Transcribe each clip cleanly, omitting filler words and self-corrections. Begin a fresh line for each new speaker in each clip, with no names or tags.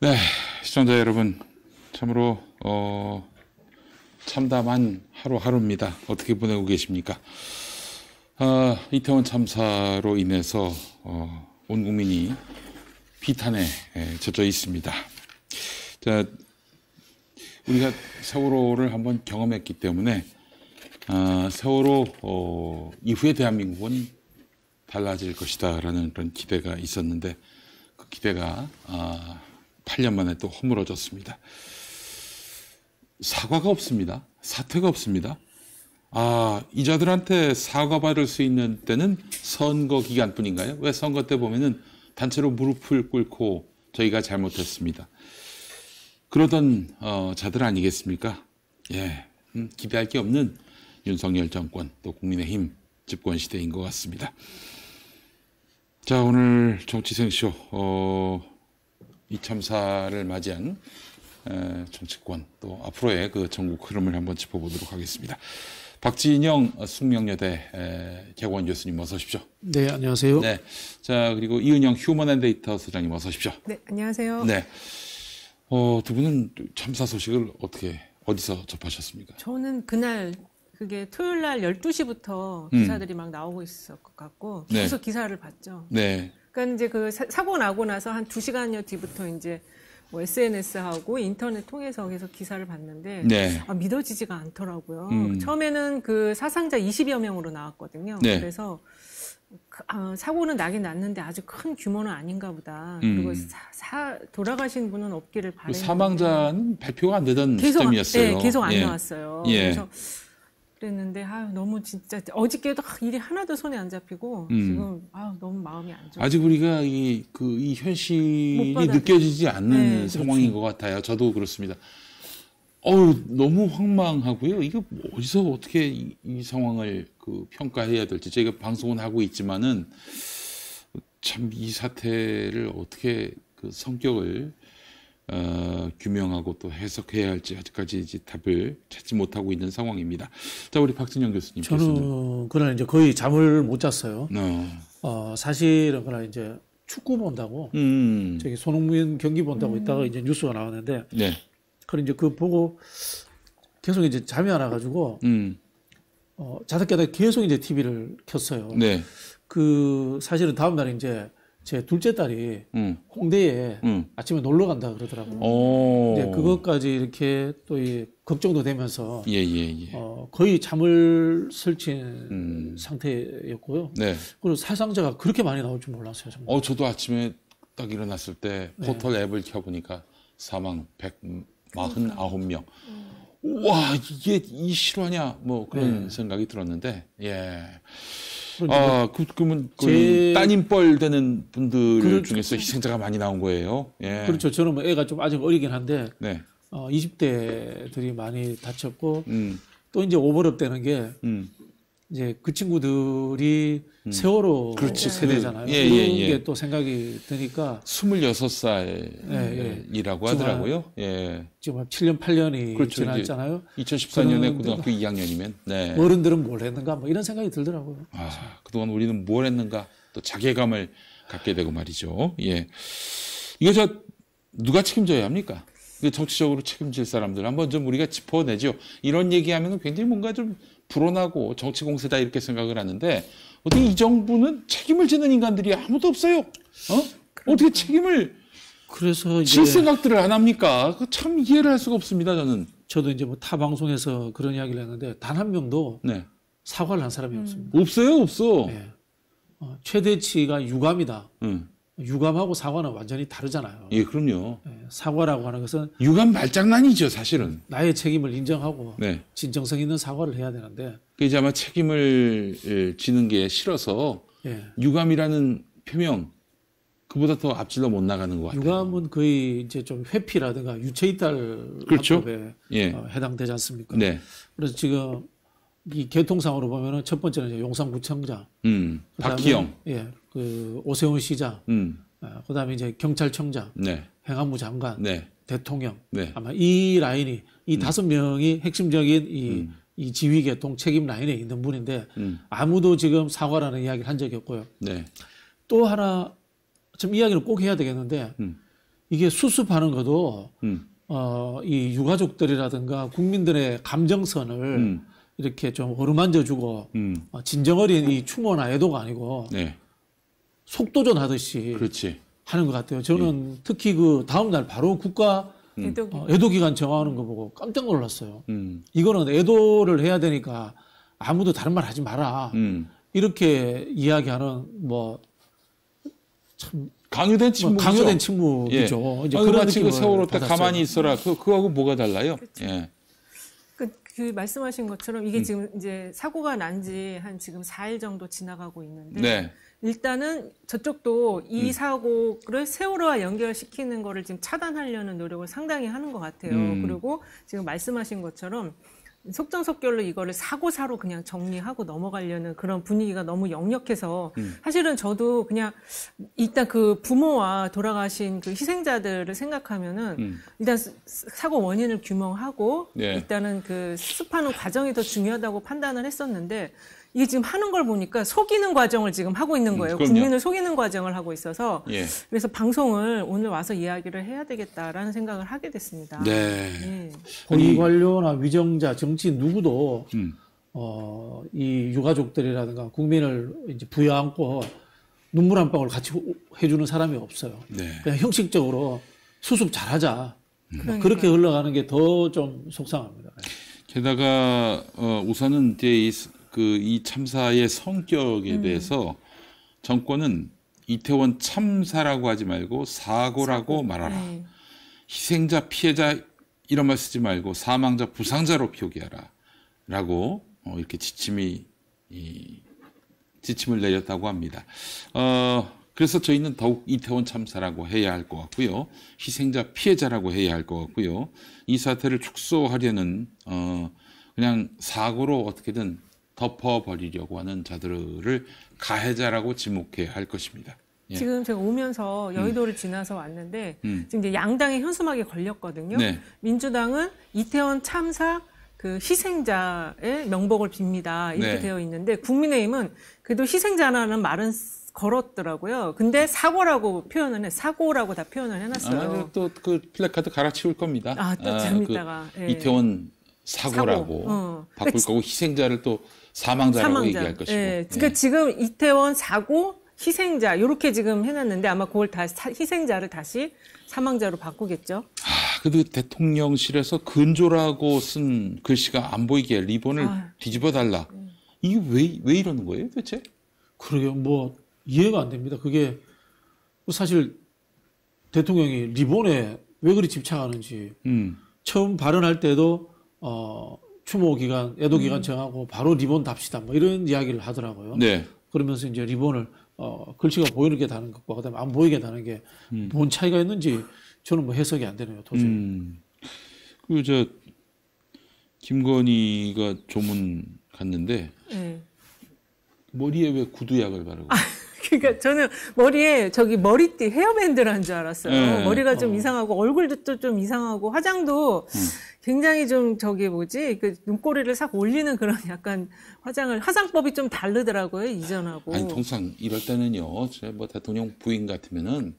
네, 시청자 여러분, 참으로 참담한 하루하루입니다. 어떻게 보내고 계십니까? 이태원 참사로 인해서 온 국민이 비탄에 젖어 있습니다. 자, 우리가 세월호를 한번 경험했기 때문에 세월호 이후의 대한민국은 달라질 것이다라는 그런 기대가 있었는데 그 기대가 8년 만에 또 허물어졌습니다. 사과가 없습니다. 사퇴가 없습니다. 이자들한테 사과받을 수 있는 때는 선거 기간뿐인가요? 왜 선거 때 보면은 단체로 무릎을 꿇고 저희가 잘못했습니다. 그러던 자들 아니겠습니까? 예, 기대할 게 없는 윤석열 정권 또 국민의힘 집권 시대인 것 같습니다. 자, 오늘 정치생쇼 이 참사를 맞이한 정치권 또 앞으로의 그 전국 흐름을 한번 짚어보도록 하겠습니다. 박진영 숙명여대 개원 교수님 어서 오십시오.
네, 안녕하세요.
네, 자 그리고 이은영 휴먼앤데이터 소장님 어서 오십시오.
네, 안녕하세요.
네, 두 분은 참사 소식을 어디서 접하셨습니까?
저는 그날 그게 토요일 날 12시부터 기사들이 막 나오고 있었을 것 같고 계속 기사를 봤죠.
네.
그러니까 이제 그 사고 나고 나서 한 2시간여 뒤부터 이제 뭐 SNS하고 인터넷 통해서 계속 기사를 봤는데
네.
믿어지지가 않더라고요. 처음에는 그 사상자 20여 명으로 나왔거든요.
네.
그래서 사고는 나긴 났는데 아주 큰 규모는 아닌가 보다. 그리고 돌아가신 분은 없기를 바랬는데
사망자는 발표가 안 되던 시점이었어요.
네, 계속 안 나왔어요.
예.
그래서 그랬는데 너무 진짜 어저께도 일이 하나도 손에 안 잡히고 지금 너무 마음이 안 좋아요.
아직 우리가 이 현실이 느껴지지 않는 상황인
그렇죠.
것 같아요. 저도 그렇습니다. 너무 황망하고요. 이거 어디서 어떻게 이 상황을 평가해야 될지 저희가 방송은 하고 있지만은 참 이 사태를 어떻게 성격을 규명하고 또 해석해야 할지 아직까지 답을 찾지 못하고 있는 상황입니다. 자, 우리 박진영 교수님께서는
저는 그날 이제 거의 잠을 못 잤어요. 사실은 그날 이제 축구 본다고 저기 손흥민 경기 본다고 있다가 이제 뉴스가 나왔는데
네.
그걸 이제 그거 보고 계속 이제 잠이 안 와가지고 자다 깨다 계속 이제 TV를 켰어요.
네.
사실은 다음 날 이제 제 둘째 딸이 홍대에 아침에 놀러 간다 그러더라고요. 이제 그것까지 이렇게 또 걱정도 되면서 거의 잠을 설친 상태였고요. 네. 그리고 사상자가 그렇게 많이 나올 줄 몰랐어요. 정말.
저도 아침에 딱 일어났을 때 포털 앱을 켜보니까 사망 149명. 와, 이게 이 실화냐 뭐 그런 생각이 들었는데 그러면 따님뻘 되는 분들 중에서 희생자가 많이 나온 거예요. 예.
그렇죠. 저는 뭐 애가 좀 아직 어리긴 한데 20대들이 많이 다쳤고 또 이제 오버랩 되는 게 이제 그 친구들이 세월호 세대잖아요. 이게 또 생각이 드니까
26살이라고 하더라고요.
지금 7년 8년이 지났잖아요.
2014년에 고등학교 2학년이면
어른들은 뭘 했는가 뭐 이런 생각이 들더라고요.
그동안 우리는 뭘 했는가 또 자괴감을 갖게 되고 말이죠. 예. 이거 누가 책임져야 합니까? 정치적으로 책임질 사람들 한번 좀 우리가 짚어내죠. 이런 얘기하면 굉장히 뭔가 좀 불온하고 정치 공세다 이렇게 생각을 하는데 어떻게 이 정부는 책임을 지는 인간들이 아무도 없어요. 어떻게 책임을
그래서
질 생각들을 안 합니까? 참 이해를 할 수가 없습니다.
저도 이제 뭐 타 방송에서 그런 이야기를 했는데 단 한 명도 사과를 한 사람이 없습니다.
없어.
네. 최대치가 유감이다. 유감하고 사과는 완전히 다르잖아요.
예, 그럼요.
사과라고 하는 것은
유감 말장난이죠, 사실은.
나의 책임을 인정하고 진정성 있는 사과를 해야 되는데
이제 아마 책임을 지는 게 싫어서 유감이라는 표명 그보다 더 앞질러 못 나가는 것 같아요.
유감은 거의 이제 좀 회피라든가 유체이탈 합법에 해당되지 않습니까? 네. 그래서 지금 이 교통상으로 보면은 첫 번째는 이제 용산구청장,
박희영,
오세훈 시장, 그다음에 이제 경찰청장, 행안부 장관, 대통령, 아마 이 라인이 이 5명이 핵심적인 이 지휘계통 책임 라인에 있는 분인데 아무도 지금 사과라는 이야기를 한 적이 없고요. 또 하나 좀 이야기를 꼭 해야 되겠는데 이게 수습하는 것도 이 유가족들이라든가 국민들의 감정선을 이렇게 좀 어루만져주고 진정 어린 이 추모나 애도가 아니고
네.
속도전 하듯이
그렇지.
하는 것 같아요. 저는 특히 그 다음 날 바로 국가 애도 기간 정하는 거 보고 깜짝 놀랐어요. 이거는 애도를 해야 되니까 아무도 다른 말 하지 마라. 이렇게 이야기하는 뭐 참
강요된 침묵이죠.
강요된 침묵이죠.
예.
이제
그런 마치 그 세월호 때 가만히 있어라. 그거하고 뭐가 달라요?
그렇죠.
예.
그 말씀하신 것처럼 이게 지금 이제 사고가 난 지 한 지금 4일 정도 지나가고 있는데
네.
일단은 저쪽도 이 사고를 세월호와 연결시키는 거를 지금 차단하려는 노력을 상당히 하는 것 같아요. 그리고 지금 말씀하신 것처럼 속전속결로 이거를 사고사로 그냥 정리하고 넘어가려는 그런 분위기가 너무 역력해서 사실은 저도 그냥 일단 그 부모와 돌아가신 그 희생자들을 생각하면은 일단 사고 원인을 규명하고
네.
일단은 그 수습하는 과정이 더 중요하다고 판단을 했었는데 이게 지금 하는 걸 보니까 속이는 과정을 지금 하고 있는 거예요. 국민을 속이는 과정을 하고 있어서
예.
그래서 방송을 오늘 와서 이야기를 해야 되겠다라는 생각을 하게 됐습니다.
네.
네.
고위 관료나 위정자, 정치인 누구도 이 유가족들이라든가 국민을 이제 부여안고 눈물 한 방울 같이 해주는 사람이 없어요.
네.
그냥 형식적으로 수습 잘하자. 그렇게 흘러가는 게 더 좀 속상합니다.
게다가 우선은 이제 이 참사의 성격에 대해서 정권은 이태원 참사라고 하지 말고 사고라고 말하라.
네.
희생자, 피해자 이런 말 쓰지 말고 사망자, 부상자로 표기하라. 라고 이렇게 지침을 내렸다고 합니다. 그래서 저희는 더욱 이태원 참사라고 해야 할 것 같고요. 희생자, 피해자라고 해야 할 것 같고요. 이 사태를 축소하려는 그냥 사고로 어떻게든 덮어버리려고 하는 자들을 가해자라고 지목해야 할 것입니다. 예.
지금 제가 오면서 여의도를 지나서 왔는데 지금 이제 양당의 현수막에 걸렸거든요.
네.
민주당은 이태원 참사 그 희생자의 명복을 빕니다. 이렇게
네.
되어 있는데 국민의힘은 그래도 희생자라는 말은 걸었더라고요. 근데 사고라고 다 표현을 해놨어요.
또 그 플래카드 갈아치울 겁니다.
또 좀 이따가. 예.
이태원 사고라고 바꿀 거고 희생자를 또 사망자라고 얘기할 것이고.
예. 그러니까 지금 이태원 사고 희생자 이렇게 지금 해놨는데 아마 그걸 다시 희생자를 다시 사망자로 바꾸겠죠.
그래도 대통령실에서 근조라고 쓴 글씨가 안 보이게 리본을 뒤집어 달라. 이게 왜 이러는 거예요, 도대체?
그러게요. 뭐 이해가 안 됩니다. 그게 사실 대통령이 리본에 왜 그리 집착하는지 처음 발언할 때도 추모 기간, 애도 기간 정하고 바로 리본 답시다. 뭐 이런 이야기를 하더라고요.
네. 그러면서
이제 리본을 글씨가 보이게 다는 것과 그다음에 안 보이게 다는 게 뭔 차이가 있는지 저는 뭐 해석이 안 되네요, 도저히.
그리고 김건희가 조문 갔는데 머리에 왜 구두약을 바르고?
그러니까 저는 머리에 머리띠 헤어밴드를 한 줄 알았어요.
네.
머리가 좀 이상하고 얼굴도 좀 이상하고 화장도 굉장히 좀 그 눈꼬리를 싹 올리는 그런 약간 화장법이 좀 다르더라고요, 이전하고.
아니 통상 이럴 때는요, 뭐 대통령 부인 같으면은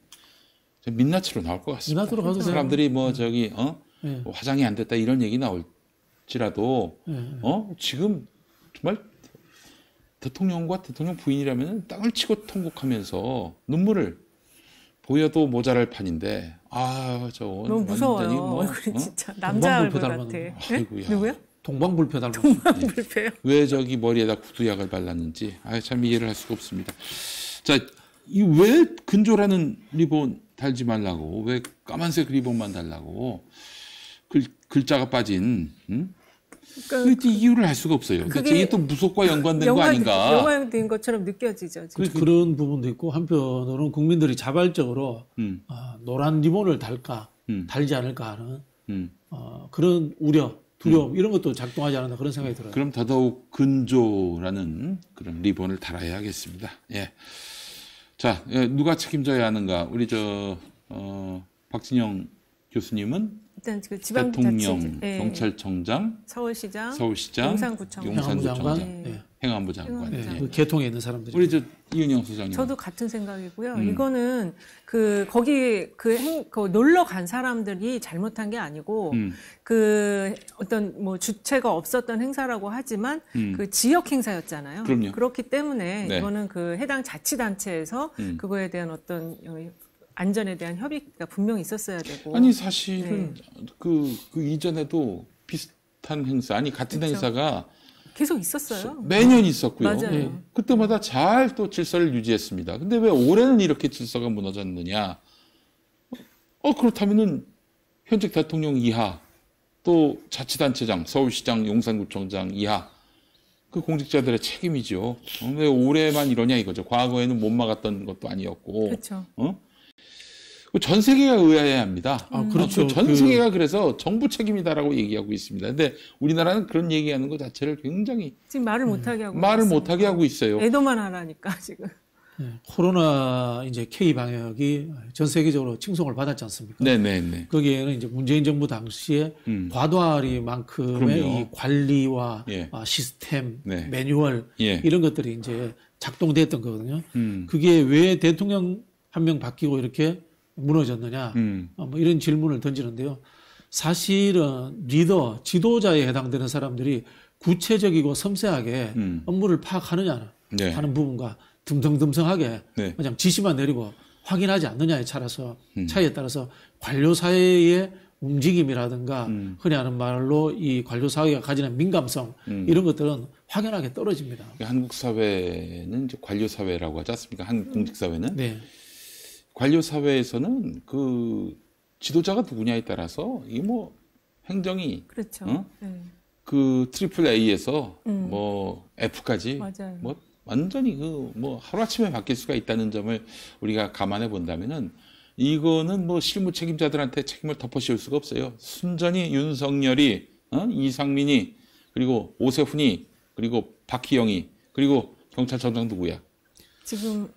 민낯으로 나올 것 같습니다.
민낯으로 가도
사람들이 뭐 화장이 안 됐다 이런 얘기 나올지라도 지금 정말 대통령과 대통령 부인이라면 땅을 치고 통곡하면서 눈물을 보여도 모자랄 판인데
너무 무서워요. 얼굴이 진짜 남자 얼굴 같아. 누구요?
동방불패 닮았어요.
동방불패요?
왜 머리에다 구두약을 발랐는지 참 이해를 할 수가 없습니다. 자, 왜 근조라는 리본 달지 말라고, 왜 까만색 리본만 달라고 글자가 빠진 그러니까 이유를 알 수가 없어요. 이게 또 무속과 연관된 거 아닌가?
연관된 것처럼 느껴지죠.
그런 부분도 있고 한편으로는 국민들이 자발적으로 노란 리본을 달지 않을까 하는 그런 우려, 두려움 이런 것도 작동하지 않았나 그런 생각이 들어요.
그럼 더더욱 근조라는 그런 리본을 달아야겠습니다. 예. 자, 누가 책임져야 하는가? 우리 박진영 교수님은
일단 그 지방
대통령, 경찰청장,
서울시장,
용산구청장,
행안부 장관,
행안부 장관.
네, 그 계통에 있는 사람들이.
우리 이은영 소장님.
저도 같은 생각이고요. 이거는 거기 놀러 간 사람들이 잘못한 게 아니고 어떤 뭐 주체가 없었던 행사라고 하지만 그 지역 행사였잖아요.
그럼요.
그렇기 때문에
네.
이거는 그 해당 자치단체에서 그거에 대한 어떤 안전에 대한 협의가 분명히 있었어야 되고.
아니 사실은 그 이전에도 비슷한 행사, 같은
그렇죠.
행사가
계속 있었어요.
매년 있었고요.
맞아요.
그때마다 잘 또 질서를 유지했습니다. 근데 왜 올해는 이렇게 질서가 무너졌느냐? 그렇다면은 현직 대통령 이하, 또 자치단체장, 서울시장, 용산구청장 이하 그 공직자들의 책임이죠. 왜 올해만 이러냐 이거죠. 과거에는 못 막았던 것도 아니었고.
그렇죠.
전 세계가 의아해 합니다.
그렇죠.
전 세계가 그래서 정부 책임이다라고 얘기하고 있습니다. 근데 우리나라는 그런 얘기하는 것 자체를 굉장히
지금 말을 못하게 하고
말을
있습니다.
못하게 하고 있어요.
애도만 하라니까 지금.
네, 코로나 이제 K 방역이 전 세계적으로 칭송을 받았지 않습니까?
네네네.
거기에는 이제 문재인 정부 당시에 과도하리만큼의 이 관리와 시스템,
네.
매뉴얼 이런 것들이 이제 작동됐던 거거든요. 그게 왜 대통령 한 명 바뀌고 이렇게 무너졌느냐? 뭐 이런 질문을 던지는데요. 사실은 리더, 지도자에 해당되는 사람들이 구체적이고 섬세하게 업무를 파악하느냐 하는 부분과 듬성듬성하게 그냥 지시만 내리고 확인하지 않느냐에 차이에 따라서 관료 사회의 움직임이라든가 흔히 하는 말로 이 관료 사회가 가지는 민감성 이런 것들은 확연하게 떨어집니다.
한국 사회는 이제 관료 사회라고 하지 않습니까? 한국 공직 사회는
네.
관료 사회에서는 그 지도자가 누구냐에 따라서 이 뭐 행정이
그렇죠.
그 트리플 A에서 뭐 F까지
맞아요.
뭐 완전히 뭐 하루아침에 바뀔 수가 있다는 점을 우리가 감안해 본다면은 이거는 뭐 실무 책임자들한테 책임을 덮어씌울 수가 없어요. 순전히 윤석열이, 이상민이, 그리고 오세훈이, 그리고 박희영이, 그리고 경찰청장 누구야?
지금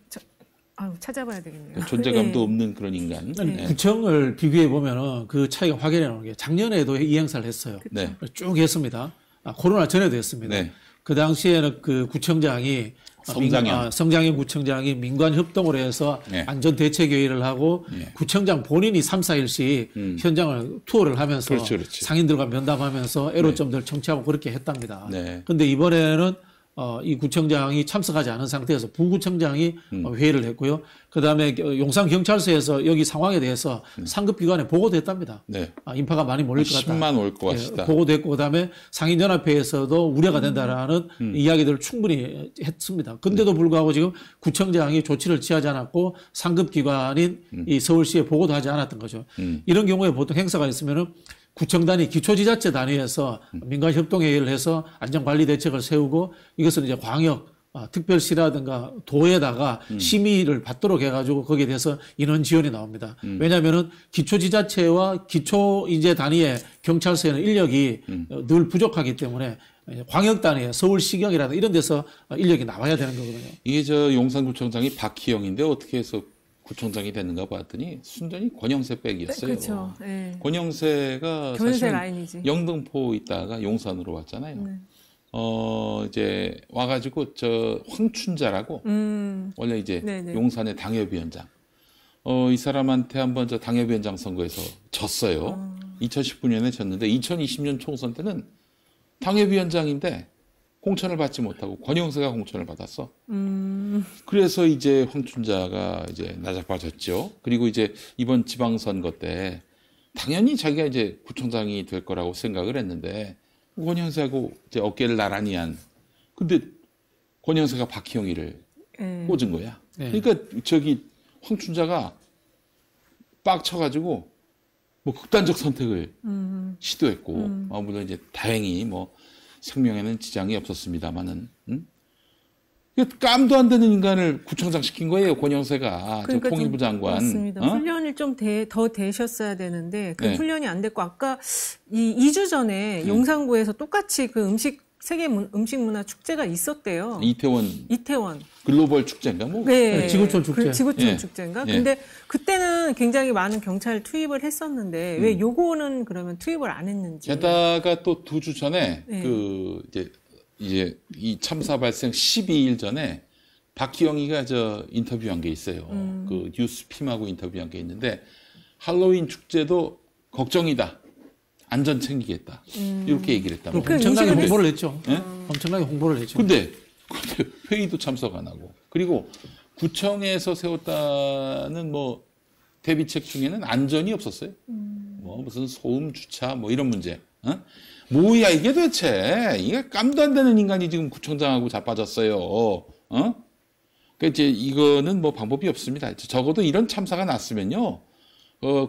찾아봐야 되겠네요.
존재감도 없는 그런 인간.
구청을 비교해 보면은 그 차이가 확연히 나오는 게 작년에도 이 행사를 했어요.
네.
쭉 했습니다. 코로나 전에도 했습니다.
네.
그 당시에는 그 구청장이 성장현 구청장이 민관 협동을 해서 안전대책회의를 하고 구청장 본인이 3, 4일씩 현장을 투어를 하면서
그렇죠.
상인들과 면담하면서 애로점들 청취하고 그렇게 했답니다. 그런데 이번에는 이 구청장이 참석하지 않은 상태에서 부구청장이 회의를 했고요. 그다음에 용산경찰서에서 여기 상황에 대해서 상급기관에 보고됐답니다. 인파가 많이 몰릴 것 같다.
10만 올 것 같다.
보고됐고 그다음에 상인연합회에서도 우려가 된다라는 이야기들을 충분히 했습니다. 근데도 불구하고 지금 구청장이 조치를 취하지 않았고 상급기관인 이 서울시에 보고도 하지 않았던 거죠. 이런 경우에 보통 행사가 있으면은 구청단위, 기초지자체 단위에서 민간협동회의를 해서 안전관리 대책을 세우고 이것을 이제 광역, 특별시라든가 도에다가 심의를 받도록 해가지고 거기에 대해서 인원 지원이 나옵니다. 왜냐하면은 기초지자체와 기초인재 단위의 경찰서에는 인력이 늘 부족하기 때문에 광역 단위의 서울시경이라든가 이런 데서 인력이 나와야 되는 거거든요.
이게 용산구청장이 박희영인데 어떻게 해서 구청장이 됐는가 봤더니 순전히 권영세 백이었어요.
그렇죠. 네.
권영세가 사실 영등포 있다가 용산으로 왔잖아요. 이제 와가지고 황춘자라고 원래 이제 용산의 당협위원장. 이 사람한테 한번 당협위원장 선거에서 졌어요. 2019년에 졌는데 2020년 총선 때는 당협위원장인데 공천을 받지 못하고 권영세가 공천을 받았어. 그래서 이제 황춘자가 이제 나잡아졌죠. 그리고 이제 이번 지방선거 때 당연히 자기가 이제 구청장이 될 거라고 생각을 했는데 권영세하고 이제 어깨를 나란히 한. 근데 권영세가 박희영이를 꽂은 거야. 그러니까 황춘자가 빡쳐가지고 뭐 극단적 선택을 시도했고 물론 이제 다행히 뭐 생명에는 지장이 없었습니다만은 깜도 안 되는 인간을 구청장 시킨 거예요. 권영세가
그러니까
통일부 장관.
맞습니다. 훈련을 좀 더 되셨어야 되는데 그 훈련이 안 됐고 아까 2주 전에 용산구에서 똑같이 그 세계 음식 문화 축제가 있었대요. 이태원
글로벌 축제인가 뭐?
네, 지구촌 축제.
지구촌 축제인가? 근데 그때는 굉장히 많은 경찰 투입을 했었는데 왜 요거는 그러면 투입을 안 했는지?
게다가 또 2주 전에 이제 이제 이 참사 발생 12일 전에 박기영이가 인터뷰한 게 있어요. 그 뉴스핌하고 인터뷰한 게 있는데 할로윈 축제도 걱정이다. 안전 챙기겠다. 이렇게 얘기를 했단 말이에요.
엄청나게 홍보를 했죠. 네? 엄청나게 홍보를 했죠.
근데 회의도 참석 안 하고 그리고 구청에서 세웠다는 뭐 대비책 중에는 안전이 없었어요. 뭐 무슨 소음 주차 뭐 이런 문제. 뭐야 이게 도대체 이게 깜도 안 되는 인간이 지금 구청장하고 자빠졌어요. 그러니까 이제 이거는 뭐 방법이 없습니다. 적어도 이런 참사가 났으면요,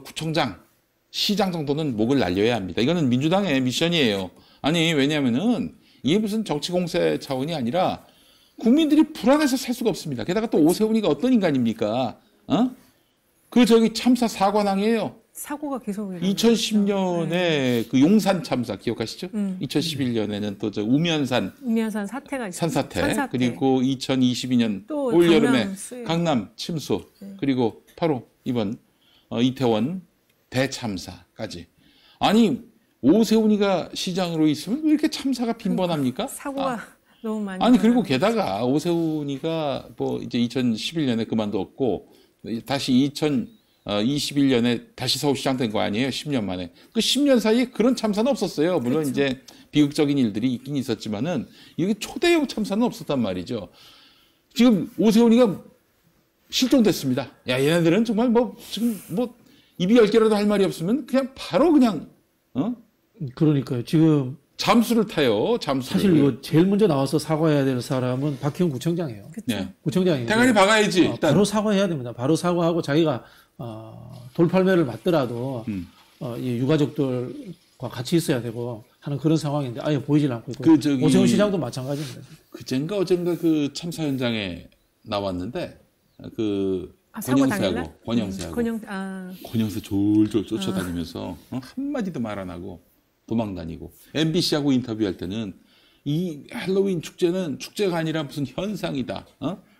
구청장, 시장 정도는 목을 날려야 합니다. 이거는 민주당의 미션이에요. 아니 왜냐하면은 이게 무슨 정치 공세 차원이 아니라 국민들이 불안해서 살 수가 없습니다. 게다가 또 오세훈이가 어떤 인간입니까? 참사 사관왕이에요.
사고가 계속
2010년에
네.
그 용산 참사 기억하시죠? 2011년에는 또 우면산
사태가 있었어요.
산사태. 그리고 2022년 올여름에 강남 침수. 네. 그리고 바로 이번 이태원 대참사까지. 아니 오세훈이가 시장으로 있으면 왜 이렇게 참사가 빈번합니까?
사고가 너무 많이.
아니 그리고 게다가 오세훈이가 뭐 이제 2011년에 그만뒀고 다시 2021년에 다시 서울시장 된 거 아니에요? 10년 만에. 그 10년 사이에 그런 참사는 없었어요. 물론 그렇죠. 이제 비극적인 일들이 있긴 있었지만은 이게 초대형 참사는 없었단 말이죠. 지금 오세훈이가 실종됐습니다. 야, 얘네들은 정말 지금 입이 10개라도 할 말이 없으면 그냥 바로
그러니까요. 지금
잠수를 타요. 잠수를.
사실 이거 제일 먼저 나와서 사과해야 될 사람은 박희영 구청장이에요.
네.
구청장인데
대가리 박아야지. 일단.
바로 사과해야 됩니다. 바로 사과하고 자기가 돌팔매를 맞더라도 이 유가족들과 같이 있어야 되고 하는 그런 상황인데 아예 보이질 않고 있고 오세훈 시장도 마찬가지입니다.
그젠가 어젠가 그 참사 현장에 나왔는데 권영세하고 졸졸 쫓아다니면서 한마디도 말 안 하고 도망다니고 MBC하고 인터뷰할 때는 이 할로윈 축제는 축제가 아니라 무슨 현상이다.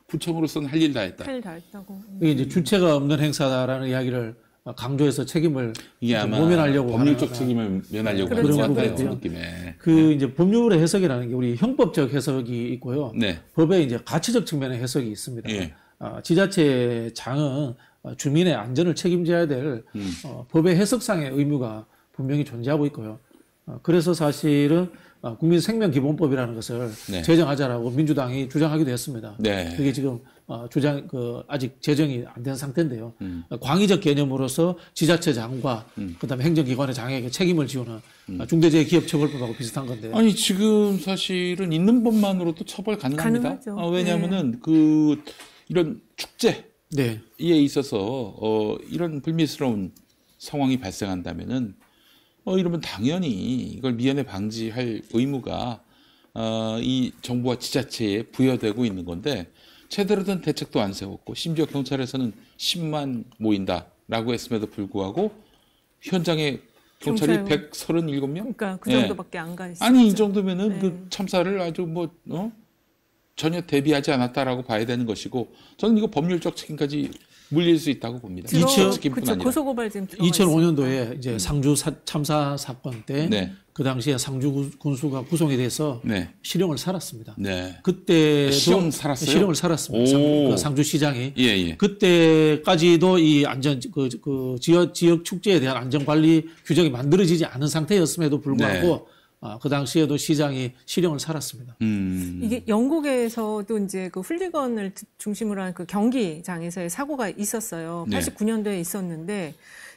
구청으로서는 할 일 다 했다.
할 일 다 했다고.
이게 이제 주체가 없는 행사다라는 이야기를 강조해서 책임을 모면하려고
법률적 책임을 면하려고 하는 것 같아요. 느낌에.
이제 법률의 해석이라는 게 우리 형법적 해석이 있고요.
네.
법의 이제 가치적 측면의 해석이 있습니다.
예.
지자체장은 주민의 안전을 책임져야 될 법의 해석상의 의무가 분명히 존재하고 있고요. 그래서 사실은 국민생명기본법이라는 것을 네. 제정하자라고 민주당이 주장하기도 했습니다.
네.
그게 지금 아직 제정이 안 된 상태인데요. 광의적 개념으로서 지자체장과 그다음에 행정기관의 장에게 책임을 지우는 중대재해기업처벌법하고 비슷한 건데.
아니 지금 사실은 있는 법만으로도 처벌 가능합니다. 왜냐하면은 이런 축제에
네.
있어서 이런 불미스러운 상황이 발생한다면은 이러면 당연히 이걸 미연에 방지할 의무가 이 정부와 지자체에 부여되고 있는 건데 제대로 된 대책도 안 세웠고 심지어 경찰에서는 10만 모인다라고 했음에도 불구하고 현장에 경찰이 137명?
그러니까 그 정도밖에 안 가 있어요.
아니 이 정도면은 그 참사를 아주 전혀 대비하지 않았다라고 봐야 되는 것이고 저는 이거 법률적 책임까지 물릴 수 있다고 봅니다.
고소고발 지금
2005년도에 이제 상주 참사 사건 때 그 당시에 상주 군수가 구속이 돼서 실형을 살았습니다.
네.
그때
실형을 살았어요?
실형을 살았습니다. 상주 시장이.
예.
그때까지도 이 안전 지역 축제에 대한 안전 관리 규정이 만들어지지 않은 상태였음에도 불구하고 그 당시에도 시장이 실형을 살았습니다.
이게 영국에서도 이제 그 훌리건을 중심으로 한 그 경기장에서의 사고가 있었어요. 89년도에 있었는데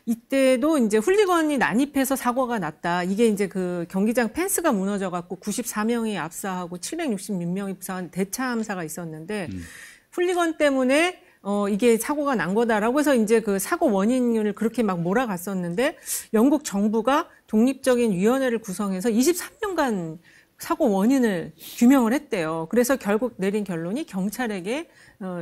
이때도 이제 훌리건이 난입해서 사고가 났다. 이게 이제 그 경기장 펜스가 무너져 갖고 94명이 압사하고 766명이 부상한 대참사가 있었는데 훌리건 때문에 이게 사고가 난 거다라고 해서 이제 그 사고 원인을 그렇게 막 몰아갔었는데 영국 정부가 독립적인 위원회를 구성해서 23년간 사고 원인을 규명을 했대요. 그래서 결국 내린 결론이 경찰에게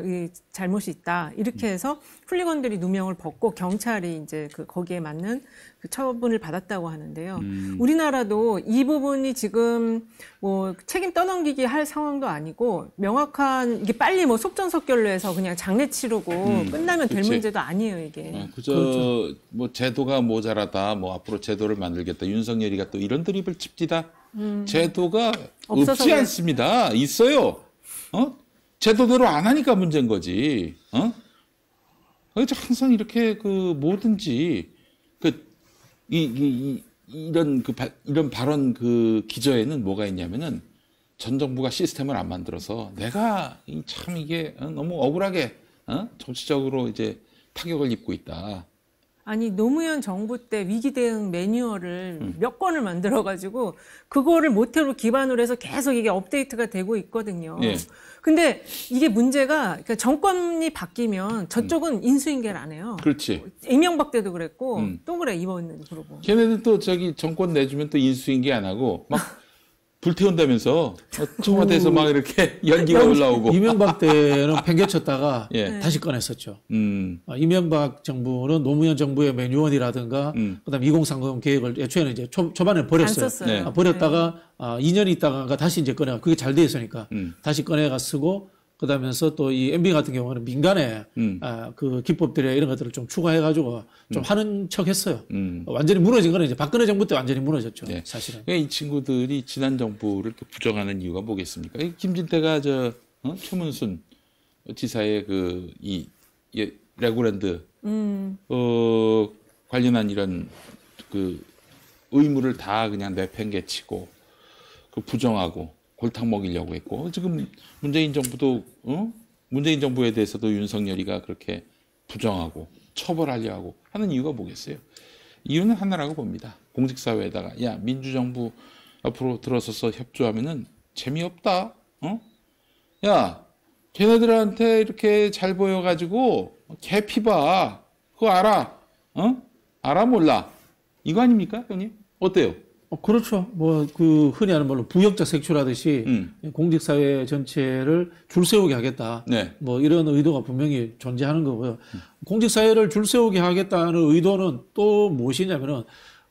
이 잘못이 있다. 이렇게 해서 훌리건들이 누명을 벗고 경찰이 이제 거기에 맞는 그 처분을 받았다고 하는데요. 우리나라도 이 부분이 지금 뭐 책임 떠넘기기 할 상황도 아니고 명확한 이게 빨리 뭐 속전속결로 해서 그냥 장례 치르고 끝나면 될 문제도 아니에요, 이게.
그렇죠. 뭐 제도가 모자라다, 뭐 앞으로 제도를 만들겠다. 윤석열이가 또 이런 드립을 칩디다. 제도가 없지 않습니다. 있어요. 제도대로 안 하니까 문제인 거지. 항상 이렇게 그 뭐든지 이런 발언 그 기저에는 뭐가 있냐면은 전 정부가 시스템을 안 만들어서 내가 참 이게 너무 억울하게 정치적으로 이제 타격을 입고 있다.
아니 노무현 정부 때 위기 대응 매뉴얼을 몇 권을 만들어가지고 그거를 모태로 기반으로 해서 계속 이게 업데이트가 되고 있거든요. 예. 근데 이게 문제가 그러니까 정권이 바뀌면 저쪽은 인수인계를 안 해요.
그렇지.
이명박 때도 그랬고 또 그래 이번에도 그러고.
걔네들 또 저기 정권 내주면 또 인수인계 안 하고 막 불태운다면서 청와대에서 막 이렇게 연기가 올라오고.
이명박 때는 팽개쳤다가 예. 다시 꺼냈었죠. 이명박 정부는 노무현 정부의 매뉴얼이라든가 그다음에 2030 계획을 애초에는 이제 초반에 버렸어요. 네. 버렸다가 2년 있다가 다시 이제 꺼내. 그게 잘 돼 있으니까 다시 꺼내가 쓰고. 그다음에서 또 이 MB 같은 경우는 민간에 그 기법들이나 이런 것들을 좀 추가해가지고 좀 하는 척했어요. 완전히 무너진 거는 이제 박근혜 정부 때 완전히 무너졌죠. 네. 사실은.
이 친구들이 지난 정부를 이렇게 부정하는 이유가 뭐겠습니까? 김진태가 최문순 지사의 레고랜드 관련한 이런 그 의무를 다 그냥 내팽개치고 그 부정하고. 골탕 먹이려고 했고 지금 문재인 정부도 문재인 정부에 대해서도 윤석열이가 그렇게 부정하고 처벌하려 하고 하는 이유가 뭐겠어요? 이유는 하나라고 봅니다. 공직사회에다가 야 민주정부 앞으로 들어서서 협조하면은 재미없다. 야 걔네들한테 이렇게 잘 보여가지고 개피 봐. 그거 알아? 알아 몰라? 이거 아닙니까, 형님? 어때요?
그렇죠. 흔히 하는 말로 부역자 색출하듯이 공직사회 전체를 줄 세우게 하겠다. 네. 이런 의도가 분명히 존재하는 거고요. 공직사회를 줄 세우게 하겠다는 의도는 또 무엇이냐면은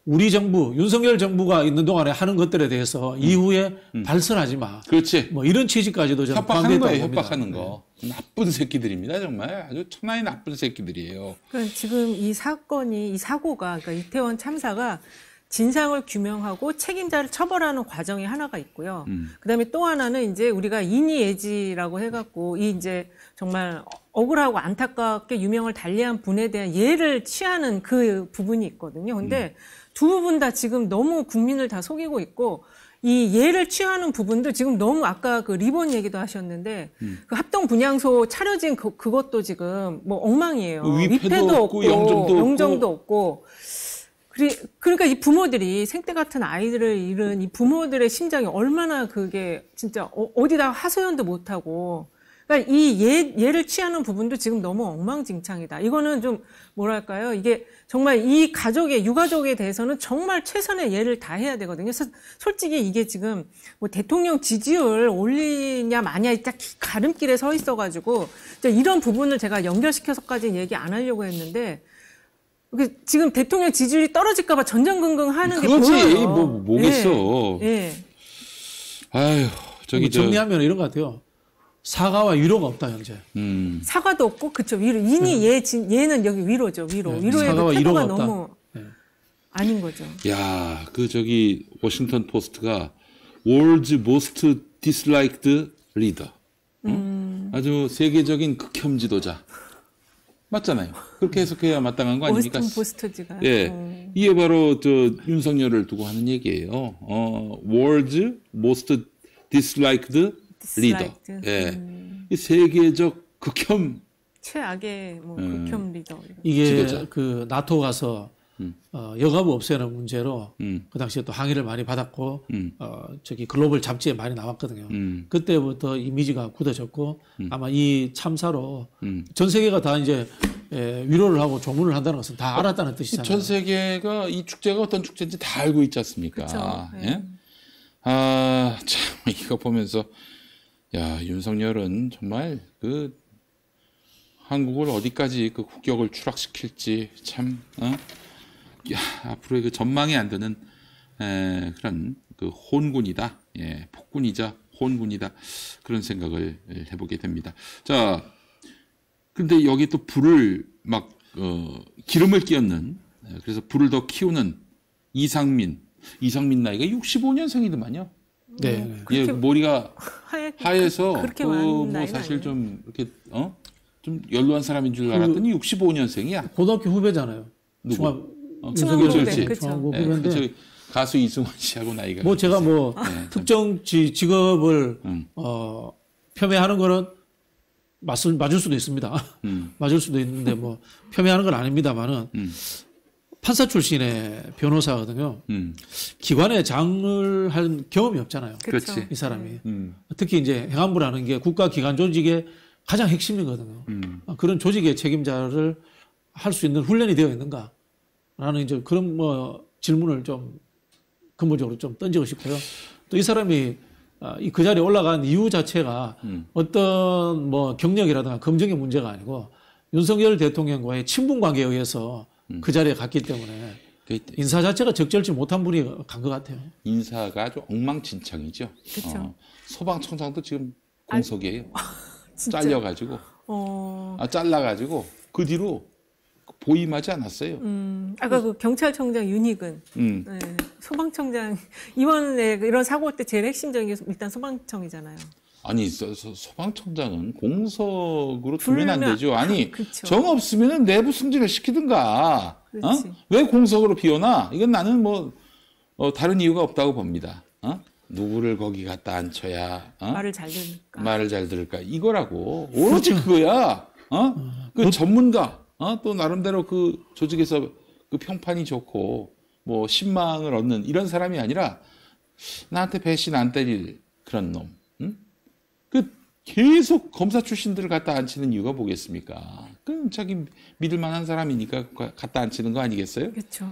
우리 정부, 윤석열 정부가 있는 동안에 하는 것들에 대해서 이후에 발설하지 마.
그렇지.
이런 취지까지도 저는
협박하는 거예요, 협박하는 거. 네. 나쁜 새끼들입니다, 정말. 아주 천하의 나쁜 새끼들이에요.
그러니까 지금 이 사고가, 그러니까 이태원 참사가 진상을 규명하고 책임자를 처벌하는 과정이 하나가 있고요. 그다음에 또 하나는 이제 우리가 인이예지라고 해갖고 이제 정말 억울하고 안타깝게 유명을 달리한 분에 대한 예를 취하는 그 부분이 있거든요. 근데 두 부분 다 지금 너무 국민을 다 속이고 있고 이 예를 취하는 부분도 지금 너무 아까 그 리본 얘기도 하셨는데 그 합동 분향소 차려진 그것도 지금 엉망이에요. 위패도 없고 영정도 없고. 그러니까 이 부모들이 생태 같은 아이들을 잃은 이 부모들의 심정이 얼마나 그게 진짜 어디다 하소연도 못하고 그러니까 이 예를 취하는 부분도 지금 너무 엉망진창이다. 이거는 좀 뭐랄까요? 이게 정말 이 유가족에 대해서는 정말 최선의 예를 다 해야 되거든요. 그래서 솔직히 이게 지금 대통령 지지율 올리냐 마냐 딱 가름길에 서 있어가지고 이런 부분을 제가 연결시켜서까지 얘기 안 하려고 했는데 지금 대통령 지지율이 떨어질까봐 전전긍긍 하는 게
그렇지.
보여요.
뭐겠어.
네.
아유,
정리하면 이런 것 같아요. 사과와 위로가 없다, 현재.
사과도 없고, 그쵸. 위로. 얘는 여기 위로죠, 위로.
네.
위로에도 태도가 너무 아닌 거죠.
야, 워싱턴 포스트가 World's Most Disliked Leader. 아주 세계적인 극혐 지도자. 맞잖아요. 그렇게 해석해야 마땅한 거 아닙니까?
워싱턴 포스트지가.
예. 이게 바로 윤석열을 두고 하는 얘기예요. World's Most Disliked Leader. 예. 이 세계적 극혐.
최악의 극혐 리더.
이게 지도자. 나토 가서 여가부 없애는 문제로 그 당시에 또 항의를 많이 받았고 글로벌 잡지에 많이 나왔거든요. 그때부터 이미지가 굳어졌고 아마 이 참사로 전 세계가 다 이제 위로를 하고 조문을 한다는 것은 다 알았다는 뜻이잖아요.
전 세계가 이 축제가 어떤 축제인지 다 알고 있지 않습니까?
그렇죠.
예? 참 이거 보면서 야, 윤석열은 정말 한국을 어디까지 국격을 추락시킬지 참 앞으로의 그 전망이 안 되는 그런 그 혼군이다. 예, 폭군이자 혼군이다. 그런 생각을 해보게 됩니다. 자, 근데 여기 또 불을 막 기름을 끼얹는, 그래서 불을 더 키우는 이상민 나이가 65년생이더만요.
네.
예, 머리가 하얘서
뭐
사실 좀 이렇게 좀 연로한 사람인 줄 알았더니 65년생이야.
고등학교 후배잖아요.
누구?
중앙고대.
중앙고 후배인데
가수 이승원 씨하고 나이가.
뭐 제가 뭐 특정 직업을 폄훼하는 거는 맞을 수도 있습니다. 맞을 수도 있는데 뭐 폄훼하는 건 아닙니다만은 판사 출신의 변호사거든요. 기관의 장을 한 경험이 없잖아요.
그렇지.
이 사람이. 특히 이제 행안부라는 게 국가 기관 조직의 가장 핵심이거든요. 그런 조직의 책임자를 할 수 있는 훈련이 되어 있는가라는 이제 그런 뭐 질문을 좀 근본적으로 좀 던지고 싶고요. 또 이 사람이 그 자리에 올라간 이유 자체가 어떤 뭐 경력이라든가 검증의 문제가 아니고 윤석열 대통령과의 친분 관계에 의해서 그 자리에 갔기 때문에 인사 자체가 적절치 못한 분이 간 것 같아요.
인사가 아주 엉망진창이죠.
그렇죠.
소방청장도 지금 공석이에요. 잘려가지고. 잘라가지고 그 뒤로 보임하지 않았어요.
아까 그 경찰청장 윤희근, 네, 소방청장 이번에 이런 사고 때 제일 핵심적인 게 일단 소방청이잖아요.
아니 소방청장은 공석으로 두면 안 되죠. 아니
그쵸.
정 없으면 내부 승진을 시키든가. 왜 공석으로 비워놔? 이건 나는 뭐 다른 이유가 없다고 봅니다. 누구를 거기 갖다 앉혀야
말을 잘 들을까?
말을 잘 들을까? 이거라고. 오로지 그거야. 그 전문가. 또 나름대로 그 조직에서 그 평판이 좋고 뭐 신망을 얻는 이런 사람이 아니라 나한테 배신 안 때릴 그런 놈. 그 계속 검사 출신들을 갖다 앉히는 이유가 뭐겠습니까? 그럼 자기 믿을 만한 사람이니까 갖다 앉히는 거 아니겠어요?
그렇죠.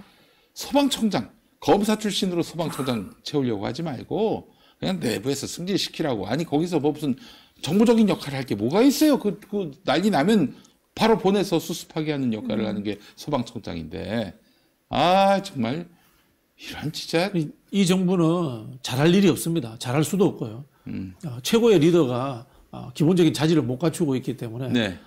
소방청장, 검사 출신으로 소방청장 채우려고 하지 말고 그냥 내부에서 승진시키라고. 아니 거기서 뭐 무슨 정보적인 역할을 할 게 뭐가 있어요? 그 난리 나면 바로 보내서 수습하게 하는 역할을 하는 게 소방청장인데, 정말 이런 진짜
이 정부는 잘할 일이 없습니다. 잘할 수도 없고요. 최고의 리더가 기본적인 자질을 못 갖추고 있기 때문에
네.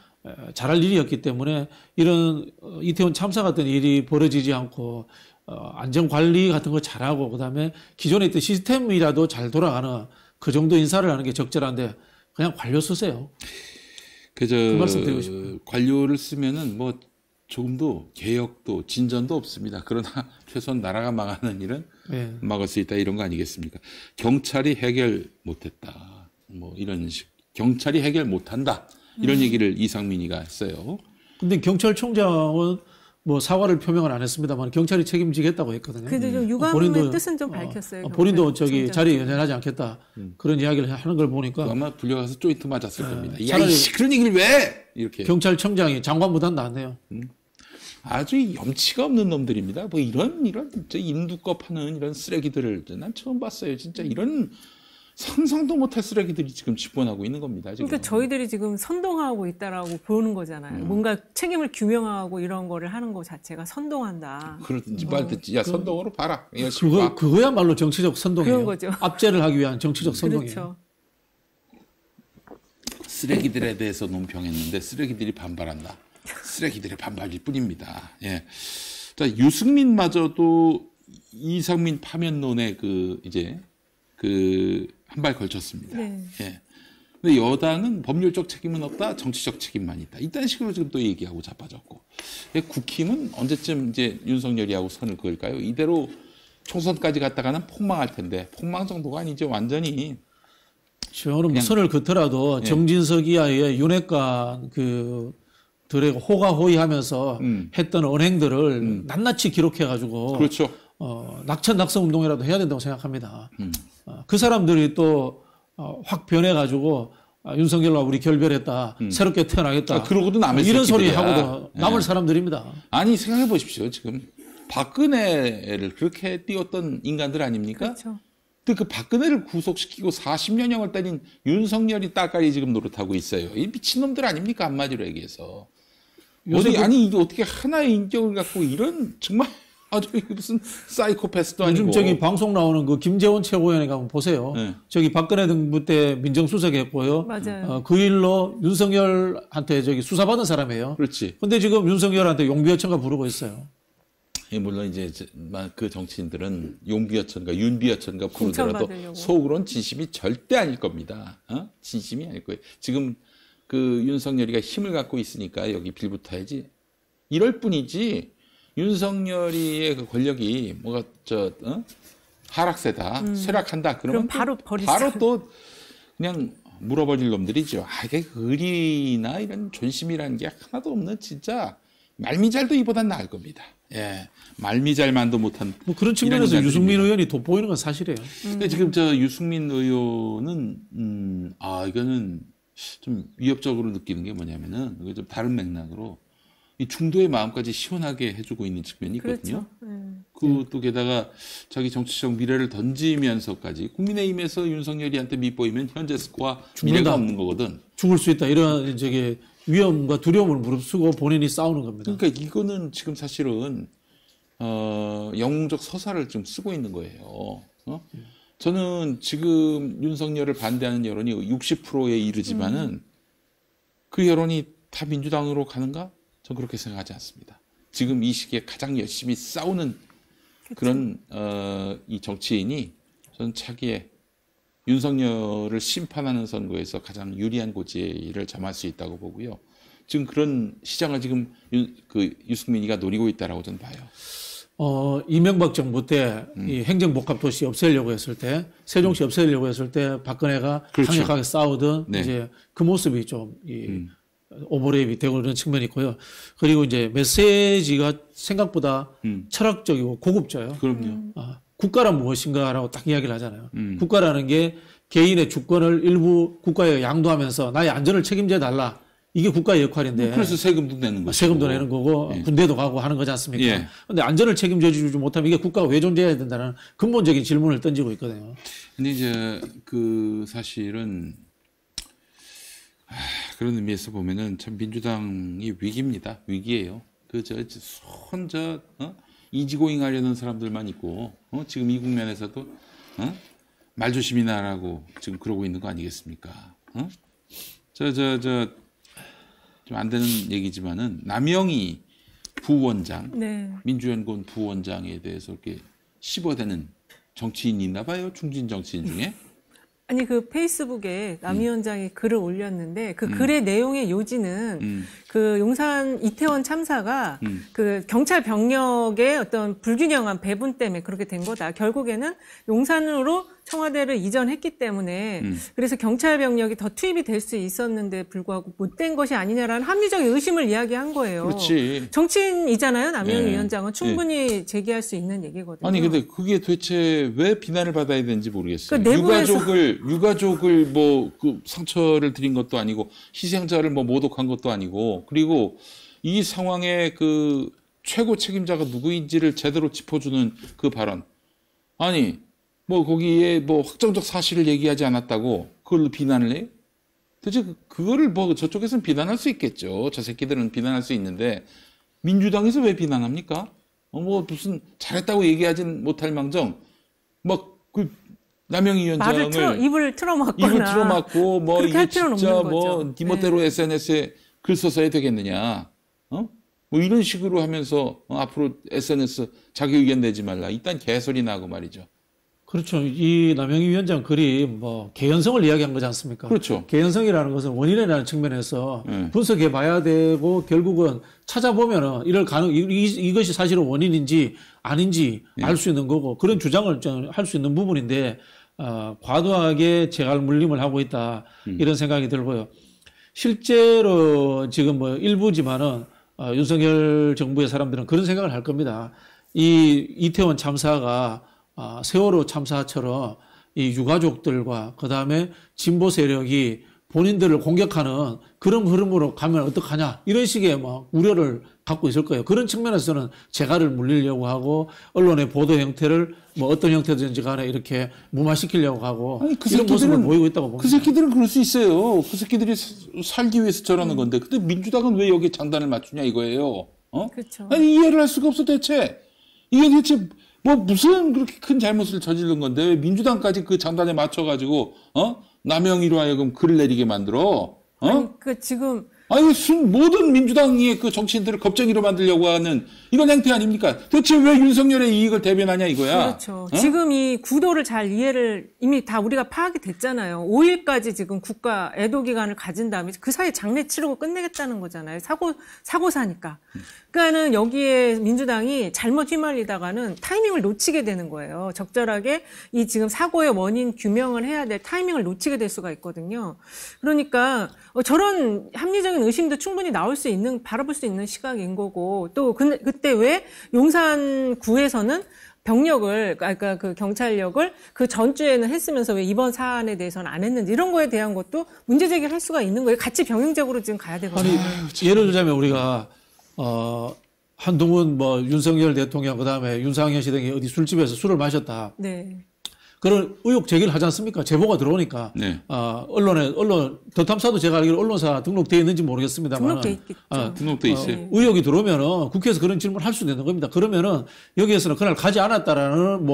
잘할 일이었기 때문에 이런 이태원 참사 같은 일이 벌어지지 않고 안전관리 같은 거 잘하고 그다음에 기존에 있던 시스템이라도 잘 돌아가는 그 정도 인사를 하는 게 적절한데 그냥 관료 쓰세요. 그 말씀 드리고 싶어요.
관료를 쓰면은 뭐 조금도 개혁도 진전도 없습니다. 그러나 최소한 나라가 망하는 일은 막을 수 있다 이런 거 아니겠습니까? 경찰이 해결 못했다. 뭐 이런 식. 경찰이 해결 못한다. 이런 얘기를 이상민이가 했어요.
근데 경찰청장은 뭐 사과를 표명을 안 했습니다만 경찰이 책임지겠다고 했거든요.
그래도 좀 유감의 뜻은 좀 밝혔어요.
본인도 저기 자리에 연연하지 않겠다. 그런 이야기를 하는 걸 보니까
아마 불려가서 조인트 맞았을 겁니다. 야이씨 그런 얘기를 왜 이렇게
경찰청장이 장관보단 낫네요.
아주 염치가 없는 놈들입니다. 뭐 이런 진짜 인두껍하는 이런 쓰레기들을 난 처음 봤어요. 진짜 이런 상상도 못할 쓰레기들이 지금 집권하고 있는 겁니다. 지금.
그러니까 저희들이 지금 선동하고 있다라고 보는 거잖아요. 뭔가 책임을 규명하고 이런 거를 하는 거 자체가 선동한다.
그렇든지 말든지 야 선동으로 봐라.
그거야말로 정치적 선동이에요.
그런 거죠.
압제를 하기 위한 정치적 선동이에요.
그렇죠.
쓰레기들에 대해서 논평했는데 쓰레기들이 반발한다. 쓰레기들의 반발일 뿐입니다. 예. 자, 유승민마저도 이상민 파면론에 한 발 걸쳤습니다.
네.
예. 근데 여당은 법률적 책임은 없다, 정치적 책임만 있다. 이딴 식으로 지금 또 얘기하고 자빠졌고. 국힘은 언제쯤 이제 윤석열이하고 선을 그을까요? 이대로 총선까지 갔다가는 폭망할 텐데, 폭망 정도가 아니죠. 완전히.
저는 선을 긋더라도 정진석 이하의 윤핵관 들의 호가호위하면서 했던 언행들을 낱낱이 기록해가지고.
그렇죠.
낙천 운동이라도 해야 된다고 생각합니다. 그 사람들이 또 확 변해가지고 윤석열과 우리 결별했다, 새롭게 태어나겠다.
그러고도 남의
이런 소리 하고도 남을 사람들입니다.
아니 생각해 보십시오. 지금 박근혜를 그렇게 띄웠던 인간들 아닙니까?
그렇죠.
근데 그 박근혜를 구속시키고 40년형을 때린 윤석열이 따까리 지금 노릇하고 있어요. 이 미친놈들 아닙니까? 한마디로 얘기해서. 아니 이게 어떻게 하나의 인격을 갖고 이런 정말 저기 무슨 사이코패스도 아니고.
요즘 저기 방송 나오는 그 김재원 최고위원에 가면 보세요. 네. 저기 박근혜 등부 때 민정수석 했고요.
맞아요.
그 일로 윤석열한테 저기 수사받은 사람이에요.
그렇지.
근데 지금 윤석열한테 용비어천가 부르고 있어요.
물론 이제 그 정치인들은 용비어천가 윤비어천가 부르더라도 속으로는 진심이 절대 아닐 겁니다. 진심이 아닐 거예요. 지금 그 윤석열이가 힘을 갖고 있으니까 여기 빌붙어야지. 이럴 뿐이지. 윤석열이의 그 권력이 뭐가 하락세다, 쇠락한다 그러면
바로
또 그냥 물어버릴 놈들이죠. 이게 의리나 이런 존심이라는 게 하나도 없는 진짜 말미잘도 이보단 나을 겁니다. 예, 말미잘만도 못한.
뭐 그런 측면에서 유승민 의원이 돋보이는 건 사실이에요.
근데 지금 유승민 의원은 이거는 좀 위협적으로 느끼는 게 뭐냐면은 이거 좀 다른 맥락으로. 이 중도의 마음까지 시원하게 해주고 있는 측면이 있거든요. 그렇죠. 또 게다가 자기 정치적 미래를 던지면서까지 국민의힘에서 윤석열이한테 밑보이면 현재 스코어 미래가 없는 거거든.
죽을 수 있다 이런 저기 위험과 두려움을 무릅쓰고 본인이 싸우는 겁니다.
그러니까 이거는 지금 사실은 영웅적 서사를 좀 쓰고 있는 거예요. 저는 지금 윤석열을 반대하는 여론이 60%에 이르지만은 그 여론이 다 민주당으로 가는가? 전 그렇게 생각하지 않습니다. 지금 이 시기에 가장 열심히 싸우는 그런 이 정치인이 저는 차기에 윤석열을 심판하는 선거에서 가장 유리한 고지를 점할 수 있다고 보고요. 지금 그런 시장을 지금 유승민이가 노리고 있다라고 저는 봐요.
이명박 정부 때 이 행정복합도시 없애려고 했을 때, 세종시 없애려고 했을 때 박근혜가 그렇죠. 강력하게 싸우던 네. 이제 그 모습이 좀 오버랩이 되고 그런 측면이 있고요. 그리고 이제 메시지가 생각보다 철학적이고 고급져요.
그럼요.
국가란 무엇인가라고 딱 이야기를 하잖아요. 국가라는 게 개인의 주권을 일부 국가에 양도하면서 나의 안전을 책임져 달라. 이게 국가의 역할인데.
그래서 세금도 내는 거죠.
세금도 내는 거고 예. 군대도 가고 하는 거지 않습니까? 그런데 안전을 책임져 주지 못하면 이게 국가가 왜 존재해야 된다는 근본적인 질문을 던지고 있거든요.
근데 이제 사실은 그런 의미에서 보면은 참 민주당이 위기입니다. 위기예요. 이지고잉 하려는 사람들만 있고, 지금 이 국면에서도, 말 조심이나 하라고 지금 그러고 있는 거 아니겠습니까? 좀 안 되는 얘기지만은, 남영희 부원장, 네. 민주연구원 부원장에 대해서 이렇게 씹어대는 정치인이 있나 봐요. 중진 정치인 중에.
아니 페이스북에 남 위원장이 글을 올렸는데 그 글의 내용의 요지는 그 용산 이태원 참사가 그 경찰 병력의 어떤 불균형한 배분 때문에 그렇게 된 거다. 결국에는 용산으로 청와대를 이전했기 때문에 그래서 경찰 병력이 더 투입이 될 수 있었는데 불구하고 못된 것이 아니냐라는 합리적 의심을 이야기한 거예요.
그렇지.
정치인이잖아요. 남영희 위원장은 충분히 제기할 수 있는 얘기거든요.
아니 근데 그게 도대체 왜 비난을 받아야 되는지 모르겠어요. 그러니까 유가족을 뭐 그 상처를 드린 것도 아니고 희생자를 뭐 모독한 것도 아니고 그리고 이 상황의 그 최고 책임자가 누구인지를 제대로 짚어주는 그 발언. 아니 뭐 거기에 뭐 확정적 사실을 얘기하지 않았다고 그걸로 비난을 해요? 도대체 그거를 뭐 저쪽에서는 비난할 수 있겠죠. 저 새끼들은 비난할 수 있는데 민주당에서 왜 비난합니까? 뭐 무슨 잘했다고 얘기하진 못할 망정 막 그 남영희 위원장을
입을 틀어막고
뭐 이게 진짜 뭐 니멋대로 SNS에 글 써서 해야 되겠느냐? 뭐 이런 식으로 하면서 앞으로 SNS 자기 의견 내지 말라. 이딴 개소리 나고 말이죠.
그렇죠. 이 남영희 위원장 글이 뭐 개연성을 이야기한 거지 않습니까?
그렇죠.
개연성이라는 것은 원인이라는 측면에서 분석해 봐야 되고 결국은 찾아보면은 이것이 사실은 원인인지 아닌지 알 수 있는 거고 그런 주장을 할 수 있는 부분인데 과도하게 재갈물림을 하고 있다 이런 생각이 들고요. 실제로 지금 뭐 일부지만은 윤석열 정부의 사람들은 그런 생각을 할 겁니다. 이 이태원 참사가 세월호 참사처럼 이 유가족들과 그다음에 진보 세력이 본인들을 공격하는 그런 흐름으로 가면 어떡하냐 이런 식의 막 우려를 갖고 있을 거예요. 그런 측면에서는 재갈을 물리려고 하고 언론의 보도 형태를 뭐 어떤 형태든지 간에 이렇게 무마시키려고 하고
아니,
이런 모습을 보이고 있다고 봅니다.
그 새끼들은 그럴 수 있어요. 그 새끼들이 살기 위해서 저러는 건데 근데 민주당은 왜 여기 장단을 맞추냐 이거예요.
그렇죠.
아니 이해를 할 수가 없어 대체. 이게 대체 뭐 무슨 그렇게 큰 잘못을 저지른 건데 왜 민주당까지 그 장단에 맞춰가지고 남영희로 하여금 글을 내리게 만들어?
아니, 지금
아니 모든 민주당의 그 정치인들을 겁쟁이로 만들려고 하는 이건 행태 아닙니까? 대체 왜 윤석열의 이익을 대변하냐 이거야?
그렇죠. 지금 이 구도를 잘 이해를 이미 다 우리가 파악이 됐잖아요. 5일까지 지금 국가 애도 기간을 가진 다음에 그 사이에 장례 치르고 끝내겠다는 거잖아요. 사고사니까. 그러니까는 여기에 민주당이 잘못 휘말리다가는 타이밍을 놓치게 되는 거예요. 적절하게 이 지금 사고의 원인 규명을 해야 될 타이밍을 놓치게 될 수가 있거든요. 그러니까 저런 합리적인 의심도 충분히 나올 수 있는, 바라볼 수 있는 시각인 거고, 또 그때 왜 용산구에서는 병력을, 그러니까 그 경찰력을 그 전주에는 했으면서 왜 이번 사안에 대해서는 안 했는지 이런 거에 대한 것도 문제 제기를 할 수가 있는 거예요. 같이 병행적으로 지금 가야 되거든요.
아니, 예를 들자면 우리가 한동훈 뭐 윤석열 대통령 그다음에 윤상현 씨 등이 어디 술집에서 술을 마셨다.
네.
그런 의혹 제기를 하지 않습니까? 제보가 들어오니까.
네.
언론, 더 탐사도 제가 알기로 언론사 등록되어 있는지 모르겠습니다만.
등록돼 있겠죠.
등록돼 있어요.
의혹이 들어오면은 국회에서 그런 질문을 할 수도 있는 겁니다. 그러면은 여기에서는 그날 가지 않았다라는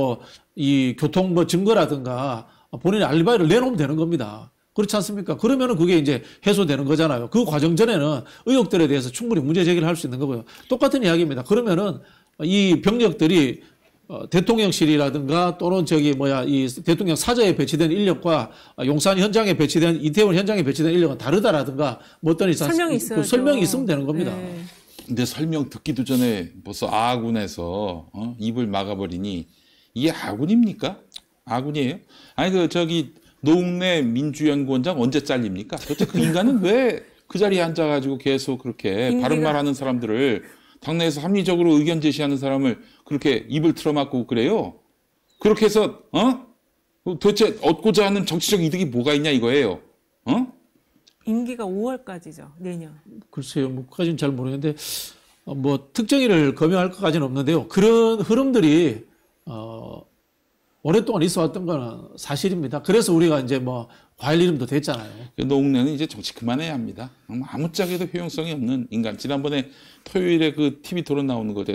이 교통 증거라든가 본인의 알리바이를 내놓으면 되는 겁니다. 그렇지 않습니까? 그러면은 그게 이제 해소되는 거잖아요. 그 과정 전에는 의혹들에 대해서 충분히 문제 제기를 할 수 있는 거고요. 똑같은 이야기입니다. 그러면은 이 병력들이 대통령실이라든가 또는 이 대통령 사저에 배치된 인력과 용산 현장에 배치된 이태원 현장에 배치된 인력은 다르다라든가 어떤
설명이 있어요.
설명이 있으면 되는 겁니다.
네.
근데 설명 듣기도 전에 벌써 아군에서 입을 막아버리니 이게 아군입니까? 아군이에요? 아니 노웅래 민주연구원장 언제 잘립니까? 도대체 그 인간은 왜 그 자리에 앉아가지고 계속 그렇게 바른 말하는 사람들을 당내에서 합리적으로 의견 제시하는 사람을 그렇게 입을 틀어막고 그래요? 그렇게 해서 도대체 얻고자 하는 정치적 이득이 뭐가 있냐 이거예요?
임기가 5월까지죠. 내년.
글쎄요. 그까지는 잘 모르겠는데 특정일을 검열할 것까지는 없는데요. 그런 흐름들이 오랫동안 있어 왔던 건 사실입니다. 그래서 우리가 이제 과일 이름도 됐잖아요.
노웅래는 이제 정치 그만해야 합니다. 아무짝에도 효용성이 없는 인간. 지난번에 토요일에 그 TV 토론 나오는 거에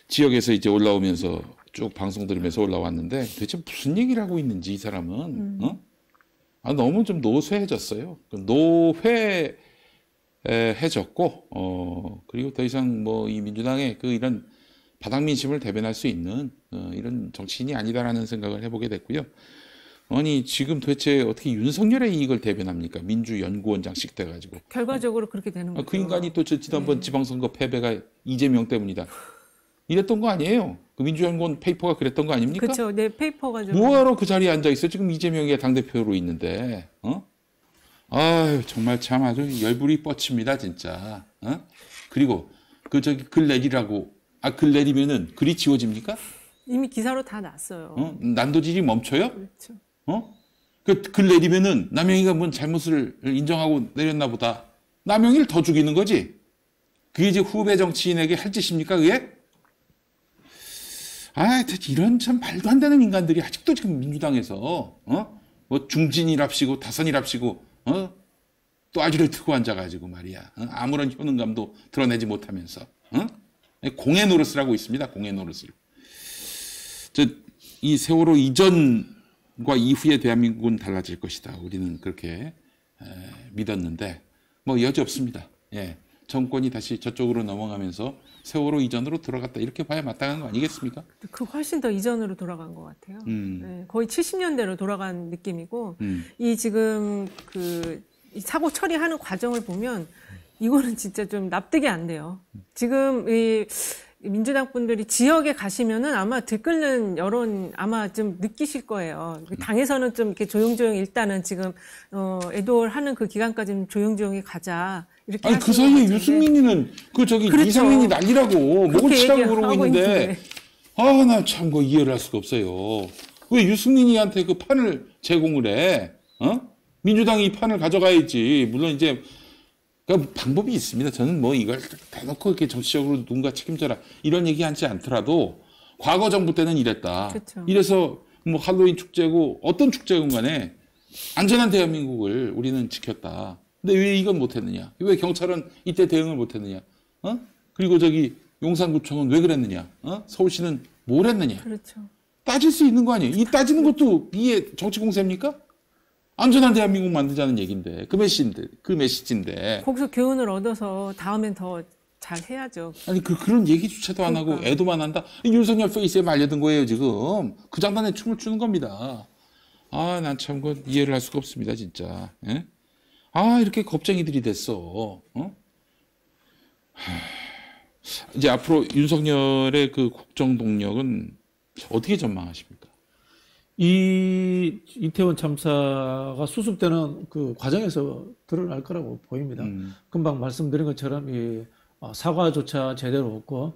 지역에서 이제 올라오면서 쭉 방송 들으면서 올라왔는데 도대체 무슨 얘기를 하고 있는지 이 사람은 너무 좀 노쇠해졌어요. 노회해졌고 그리고 더 이상 이 민주당의 이런 바닥 민심을 대변할 수 있는 이런 정치인이 아니다라는 생각을 해보게 됐고요. 아니 지금 도대체 어떻게 윤석열의 이익을 대변합니까? 민주연구원장씩 돼가지고.
결과적으로 그렇게 되는 거죠.
그 인간이 또 지난번 지방선거 패배가 이재명 때문이다. 이랬던 거 아니에요? 그 민주연구원 페이퍼가 그랬던 거 아닙니까?
그렇죠. 네, 페이퍼가 좀.
뭐하러 그 자리에 앉아 있어? 지금 이재명이 당대표로 있는데. 아유 정말 참 아주 열불이 뻗칩니다 진짜. 그리고 글 내리라고. 글 내리면은 글이 지워집니까?
이미 기사로 다 났어요.
난도질이 멈춰요?
그렇죠.
글 내리면은 남영희가 뭔 잘못을 인정하고 내렸나 보다. 남영희를 더 죽이는 거지. 그게 이제 후배 정치인에게 할 짓입니까, 그게? 이런 참 말도 안 되는 인간들이 아직도 지금 민주당에서, 중진이랍시고, 다선이랍시고, 또 아주를 트고 앉아가지고 말이야. 아무런 효능감도 드러내지 못하면서, 공의 노릇을 하고 있습니다, 공의 노릇을. 이 세월호 이전과 이후의 대한민국은 달라질 것이다. 우리는 그렇게 믿었는데 여지 없습니다. 예, 정권이 다시 저쪽으로 넘어가면서 세월호 이전으로 돌아갔다 이렇게 봐야 마땅한 거 아니겠습니까?
그 훨씬 더 이전으로 돌아간 것 같아요. 네, 거의 70년대로 돌아간 느낌이고 이 지금 이 사고 처리하는 과정을 보면 이거는 진짜 좀 납득이 안 돼요. 지금 이 민주당 분들이 지역에 가시면은 아마 들끓는 여론 아마 좀 느끼실 거예요. 당에서는 좀 이렇게 조용조용 일단은 지금 애도를 하는 그 기간까지는 조용조용히 가자 이렇게.
그 사이에 유승민이는 그렇죠. 이상민이 난리라고 목을 치라고 그러고 있는데 나 참 이해를 할 수가 없어요. 왜 유승민이한테 그 판을 제공을 해? 민주당이 이 판을 가져가야지. 물론 이제. 그러니까 방법이 있습니다. 저는 이걸 대놓고 이렇게 정치적으로 누군가 책임져라 이런 얘기하지 않더라도 과거 정부 때는 이랬다.
그쵸.
이래서 할로윈 축제고 어떤 축제건 간에 안전한 대한민국을 우리는 지켰다. 근데 왜 이건 못했느냐? 왜 경찰은 이때 대응을 못했느냐? 그리고 용산구청은 왜 그랬느냐? 서울시는 뭘 했느냐?
그렇죠.
따질 수 있는 거 아니에요? 이 따지는 것도 이게 정치 공세입니까? 안전한 대한민국 만들자는 얘기인데 그 메시지인데
거기서 교훈을 얻어서 다음엔 더 잘 해야죠.
아니 그런 얘기조차도 안 하고 애도만 한다. 윤석열 페이스에 말려든 거예요 지금. 그 장단에 춤을 추는 겁니다. 아, 난 참 그 이해를 할 수가 없습니다 진짜. 예? 아, 이렇게 겁쟁이들이 됐어. 이제 앞으로 윤석열의 그 국정 동력은 어떻게 전망하십니까?
이 이태원 참사가 수습되는 그 과정에서 드러날 거라고 보입니다. 금방 말씀드린 것처럼 이 사과조차 제대로 없고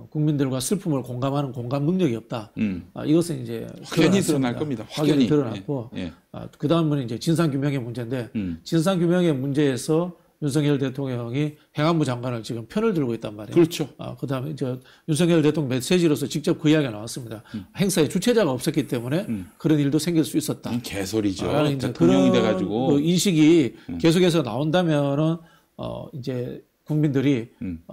국민들과 슬픔을 공감하는 공감 능력이 없다. 이것은 이제
확연히 드러날 겁니다.
확연히 드러났고 그 다음은 이제 진상규명의 문제인데 진상규명의 문제에서 윤석열 대통령이 행안부 장관을 지금 편을 들고 있단 말이에요.
그렇죠.
그다음에 이제 윤석열 대통령 메시지로서 직접 그 이야기가 나왔습니다. 행사에 주최자가 없었기 때문에 그런 일도 생길 수 있었다.
개소리죠.
대통령이 돼가지고 그 인식이 계속해서 나온다면은 이제 국민들이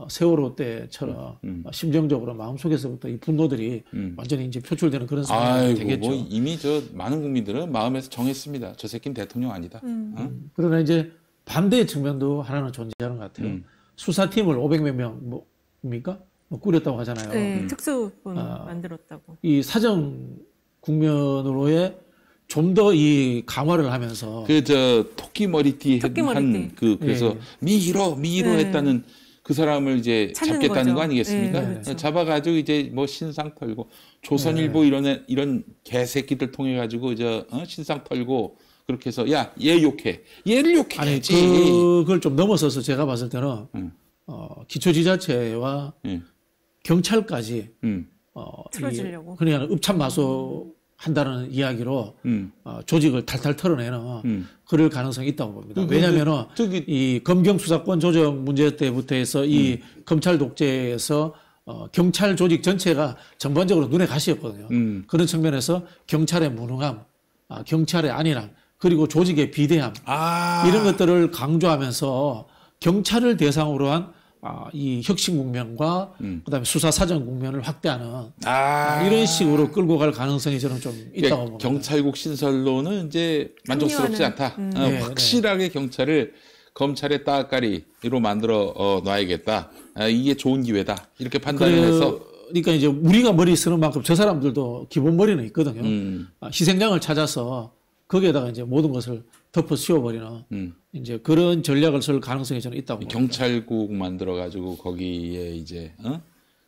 세월호 때처럼 심정적으로 마음속에서부터 이 분노들이 완전히 이제 표출되는 그런 상황이 되겠죠.
뭐 이미 많은 국민들은 마음에서 정했습니다. 저 새끼는 대통령 아니다.
그러나 이제 반대의 측면도 하나는 존재하는 것 같아요. 수사팀을 500몇 명입니까? 꾸렸다고 하잖아요.
네, 특수본 만들었다고.
이 사정 국면으로의 좀 더 이 강화를 하면서
토끼 머리띠 그래서 미히로 했다는 그 사람을 이제 잡겠다는 거 아니겠습니까? 그렇죠. 잡아가지고 이제 뭐 신상 털고 조선일보 이런 개새끼들 통해 가지고 신상 털고 그렇게 해서 야, 얘 욕해. 얘를 욕해야지.
아니 그걸 좀 넘어서서 제가 봤을 때는 기초지자체와 경찰까지
틀어지려고.
그냥 읍참마소 한다는 이야기로 조직을 탈탈 털어내는 그럴 가능성이 있다고 봅니다. 왜냐하면은 이 검경 수사권 조정 문제 때부터 해서 이 검찰 독재에서 경찰 조직 전체가 전반적으로 눈에 가시였거든요. 그런 측면에서 경찰의 무능함, 경찰의 안일함, 그리고 조직의 비대함 이런 것들을 강조하면서 경찰을 대상으로 한 이 혁신 국면과 그다음에 수사 사정 국면을 확대하는 이런 식으로 끌고 갈 가능성이 저는 좀 있다고 봅니다.
경찰국 신설로는 이제 만족스럽지 않다. 확실하게 경찰을 검찰의 따까리로 만들어 놔야겠다. 이게 좋은 기회다. 이렇게 판단을 해서.
그러니까 이제 우리가 머리 쓰는 만큼 저 사람들도 기본 머리는 있거든요. 희생양을 찾아서 거기에다가 이제 모든 것을 덮어 씌워버리는 이제 그런 전략을 쓸 가능성이 저는 있다고 봅니다.
경찰국 만들어가지고 거기에 이제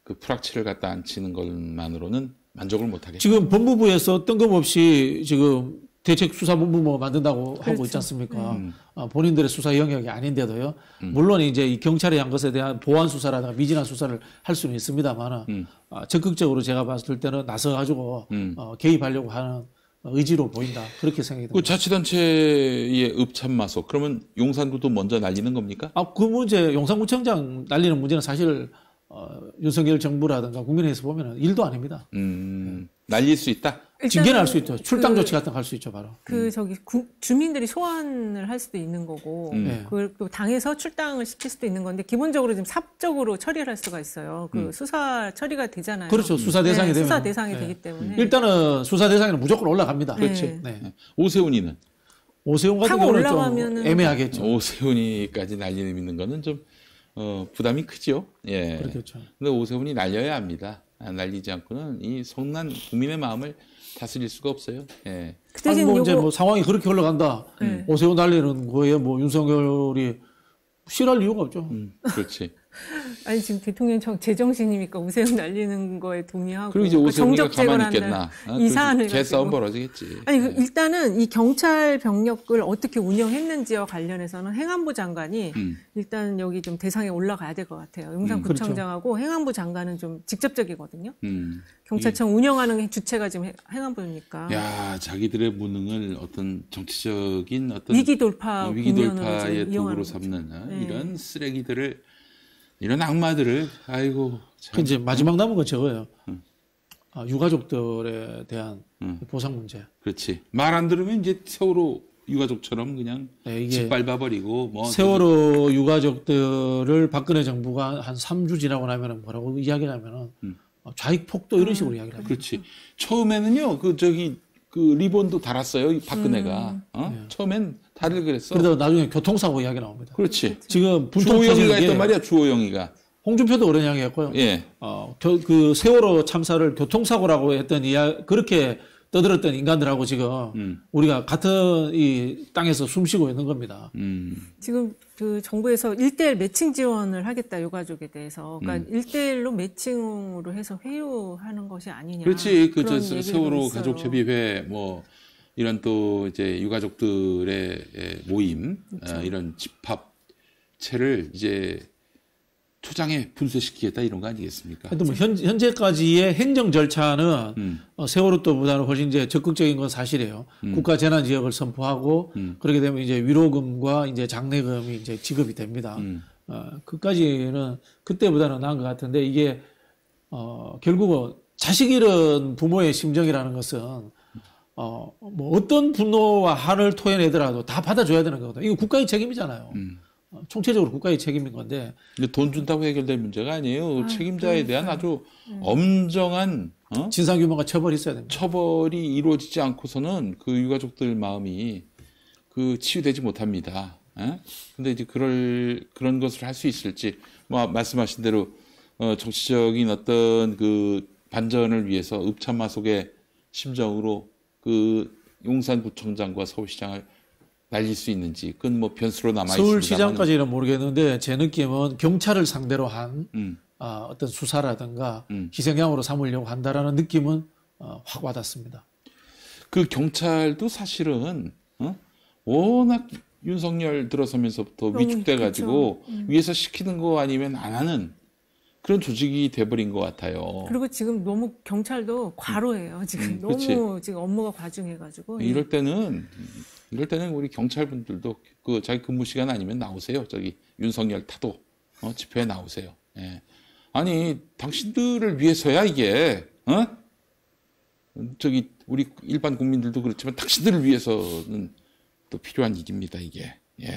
그 프락치를 갖다 앉히는 것만으로는 만족을 못하겠다.
지금 법무부에서 뜬금없이 지금 대책수사본부 뭐 만든다고 하고 있지 않습니까? 본인들의 수사 영역이 아닌데도요. 물론 이제 이 경찰이 한 것에 대한 보완 수사라든가 미진한 수사를 할 수는 있습니다만은 적극적으로 제가 봤을 때는 나서가지고 개입하려고 하는 의지로 보인다. 그렇게 생각이 듭니다.
그 자치단체의 읍참마소 그러면 용산구도 먼저 날리는 겁니까?
그 문제 용산구청장 날리는 문제는 사실 윤석열 정부라든가 국민의힘에서 보면은 일도 아닙니다.
날릴 수 있다.
징계는 할 수 있죠. 출당 조치 같은 거 할 수 있죠, 바로.
주민들이 소환을 할 수도 있는 거고, 그걸 또 당에서 출당을 시킬 수도 있는 건데, 기본적으로 지금 사법적으로 처리를 할 수가 있어요. 수사 처리가 되잖아요.
그렇죠. 수사 대상이 되면.
수사 대상이 되기 때문에.
일단은 수사 대상에는 무조건 올라갑니다.
그렇지.
오세훈 같은 경우는 좀 애매하겠죠.
오세훈이까지 날리는 있는 거는 좀, 부담이 크죠. 예.
그렇겠죠.
근데 오세훈이 날려야 합니다. 날리지 않고는 이 성난 국민의 마음을 다스릴 수가 없어요. 예.
이제 뭐 상황이 그렇게 흘러간다. 오세훈 날리는 거에 뭐 윤석열이 싫어할 이유가 없죠.
그렇지.
아니 지금 대통령 제정신이니까 오세훈 날리는 거에 동의하고
그리고 이제 오세훈이가 가만히 있겠나.
이 사안을
개싸움 벌어지겠지.
아니 일단은 이 경찰 병력을 어떻게 운영했는지와 관련해서는 행안부 장관이 일단 여기 좀 대상에 올라가야 될 것 같아요. 용산구청장하고 그렇죠. 행안부 장관은 좀 직접적이거든요. 경찰청 운영하는 주체가 지금 행안부니까.
야, 자기들의 무능을 어떤 정치적인 어떤
위기 돌파의
도구로 삼는 이런 쓰레기들을 이런 악마들을 아이고
참. 이제 마지막 남은 건 저거예요. 유가족들에 대한 보상 문제.
그렇지. 말 안 들으면 이제 세월호 유가족처럼 그냥 짓밟아버리고 뭐
세월호 유가족들을 박근혜 정부가 한 3주 지나고 나면은 뭐라고 이야기를 하면은 좌익 폭도 이런 식으로 이야기를 합니다.
그렇지. 처음에는요 그 리본도 달았어요 박근혜가. 처음엔 다들 그랬어.
그러다 나중에 교통사고 이야기 나옵니다.
그렇지.
지금
주호영이가 했단 말이야. 주호영이가.
홍준표도 그런 이야기 했고요.
예.
그 세월호 참사를 교통사고라고 했던 그렇게 떠들었던 인간들하고 지금 우리가 같은 이 땅에서 숨쉬고 있는 겁니다.
지금 그 정부에서 1대1 매칭 지원을 하겠다 유가족에 대해서. 그러니까 1대1로 매칭으로 해서 회유하는 것이 아니냐.
그렇지. 그 세월호 가족협의회 뭐 이런 또 이제 유가족들의 모임 그렇죠. 이런 집합체를 이제 초장에 분쇄시키겠다 이런 거 아니겠습니까?
하여튼 뭐 현재까지의 행정 절차는 세월호 때보다는 훨씬 이제 적극적인 건 사실이에요. 국가 재난 지역을 선포하고 그렇게 되면 이제 위로금과 이제 장례금이 이제 지급이 됩니다. 그까지는 그때보다는 나은 것 같은데 이게 결국은 자식 잃은 부모의 심정이라는 것은 뭐 어떤 분노와 한을 토해내더라도 다 받아줘야 되는 거거든요. 이거 국가의 책임이잖아요. 총체적으로 국가의 책임인 건데.
근데 돈 준다고 해결될 문제가 아니에요. 책임자에 대한 아주 엄정한
진상규명과 처벌이 있어야 됩니다.
처벌이 이루어지지 않고서는 그 유가족들 마음이 그 치유되지 못합니다. 근데 이제 그런 것을 할 수 있을지 뭐 말씀하신 대로 정치적인 어떤 그 반전을 위해서 읍참마속의 심정으로 그 용산구청장과 서울시장을 날릴 수 있는지 그건 뭐 변수로 남아 있습니다.
서울시장까지는 모르겠는데 제 느낌은 경찰을 상대로 한 어떤 수사라든가 희생양으로 삼으려고 한다라는 느낌은 확 와닿습니다.
그 경찰도 사실은 워낙 윤석열 들어서면서부터 위축돼가지고 위에서 시키는 거 아니면 안 하는 그런 조직이 돼버린 것 같아요.
그리고 지금 너무 경찰도 과로해요. 지금 너무 지금 업무가 과중해가지고.
이럴 때는 우리 경찰분들도 그 자기 근무 시간 아니면 나오세요. 저기 윤석열 타도 집회에 나오세요. 예. 아니 당신들을 위해서야 이게 저기 우리 일반 국민들도 그렇지만 당신들을 위해서는 또 필요한 일입니다 이게. 예.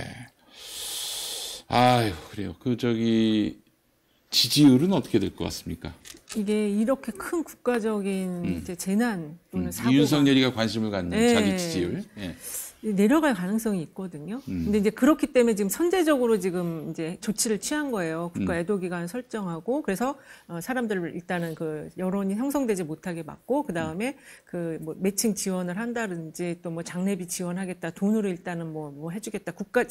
아유 그래요. 그 저기 지지율은 어떻게 될 것 같습니까?
이게 이렇게 큰 국가적인 이제 재난 또는 사고가
윤석열이가 관심을 갖는 자기 지지율. 예.
내려갈 가능성이 있거든요. 근데 이제 그렇기 때문에 지금 선제적으로 지금 이제 조치를 취한 거예요. 국가 애도 기간 설정하고 그래서 사람들을 일단은 그 여론이 형성되지 못하게 막고 그 다음에 그 뭐 매칭 지원을 한다든지 또 뭐 장례비 지원하겠다, 돈으로 일단은 뭐 해주겠다, 국가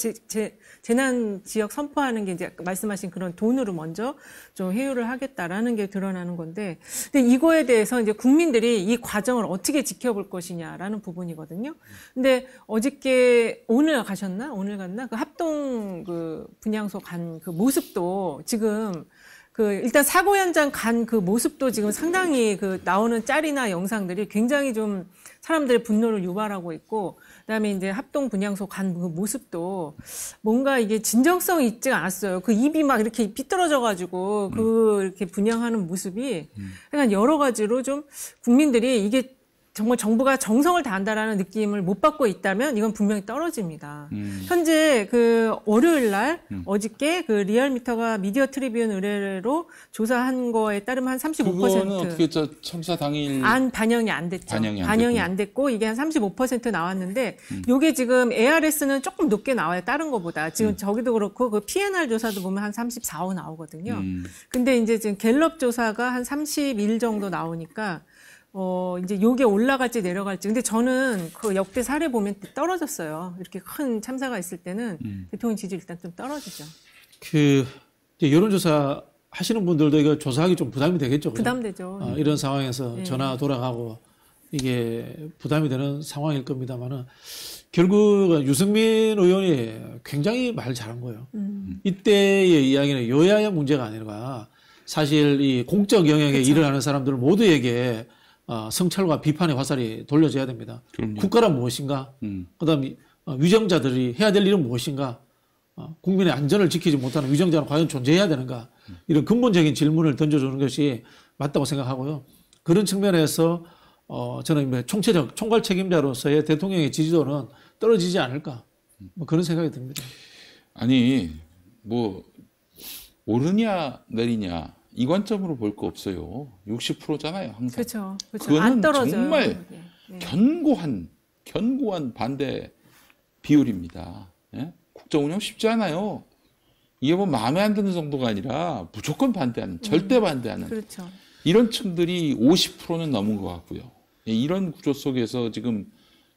재난 지역 선포하는 게 이제 말씀하신 그런 돈으로 먼저 좀 회유를 하겠다라는 게 드러나는 건데, 근데 이거에 대해서 이제 국민들이 이 과정을 어떻게 지켜볼 것이냐라는 부분이거든요. 근데 어저께 오늘 가셨나? 오늘 갔나? 그 합동 그 분향소 간 그 모습도 지금 그 일단 사고 현장 간 그 모습도 지금 상당히 그 나오는 짤이나 영상들이 굉장히 좀 사람들의 분노를 유발하고 있고, 그다음에 이제 합동 분향소 간 그 모습도 뭔가 이게 진정성이 있지 않았어요. 그 입이 막 이렇게 비뚤어져 가지고 그 이렇게 분향하는 모습이 약간 여러 가지로 좀 국민들이 이게 정말 정부가 정성을 다한다라는 느낌을 못 받고 있다면 이건 분명히 떨어집니다. 현재 그 월요일 날 어저께 그 리얼미터가 미디어 트리뷴 의뢰로 조사한 거에 따르면 한 35%.
그거는 어떻게 참사 당일
반영이 안 됐죠. 반영이 안 됐고 이게 한 35% 나왔는데 요게 지금 ARS는 조금 높게 나와요. 다른 거보다. 지금 저기도 그렇고 그 PNR 조사도 보면 한 34, 5 나오거든요. 근데 이제 지금 갤럽 조사가 한 31 정도 나오니까 이제 요게 올라갈지 내려갈지. 근데 저는 그 역대 사례 보면 떨어졌어요. 이렇게 큰 참사가 있을 때는 대통령 지지 일단 좀 떨어지죠.
그, 여론조사 하시는 분들도 이거 조사하기 좀 부담이 되겠죠. 그죠?
부담되죠.
이런 상황에서 전화 돌아가고 이게 부담이 되는 상황일 겁니다만은 결국 유승민 의원이 굉장히 말 잘한 거예요. 이때의 이야기는 여야의 문제가 아니라 사실 이 공적 영역에 그렇죠. 일을 하는 사람들 모두에게 성찰과 비판의 화살이 돌려져야 됩니다.
그럼요.
국가란 무엇인가? 그다음에 위정자들이 해야 될 일은 무엇인가? 국민의 안전을 지키지 못하는 위정자는 과연 존재해야 되는가? 이런 근본적인 질문을 던져주는 것이 맞다고 생각하고요. 그런 측면에서 저는 총괄 책임자로서의 대통령의 지지도는 떨어지지 않을까 뭐 그런 생각이 듭니다.
아니 뭐 오르냐 내리냐 이 관점으로 볼 거 없어요. 60%잖아요 항상.
그렇죠.
그거는
안 떨어져요.
정말 견고한 반대 비율입니다. 예? 국정운영 쉽지 않아요. 이게 뭐 마음에 안 드는 정도가 아니라 무조건 반대하는, 절대 반대하는.
그렇죠.
이런 층들이 50%는 넘은 것 같고요. 이런 구조 속에서 지금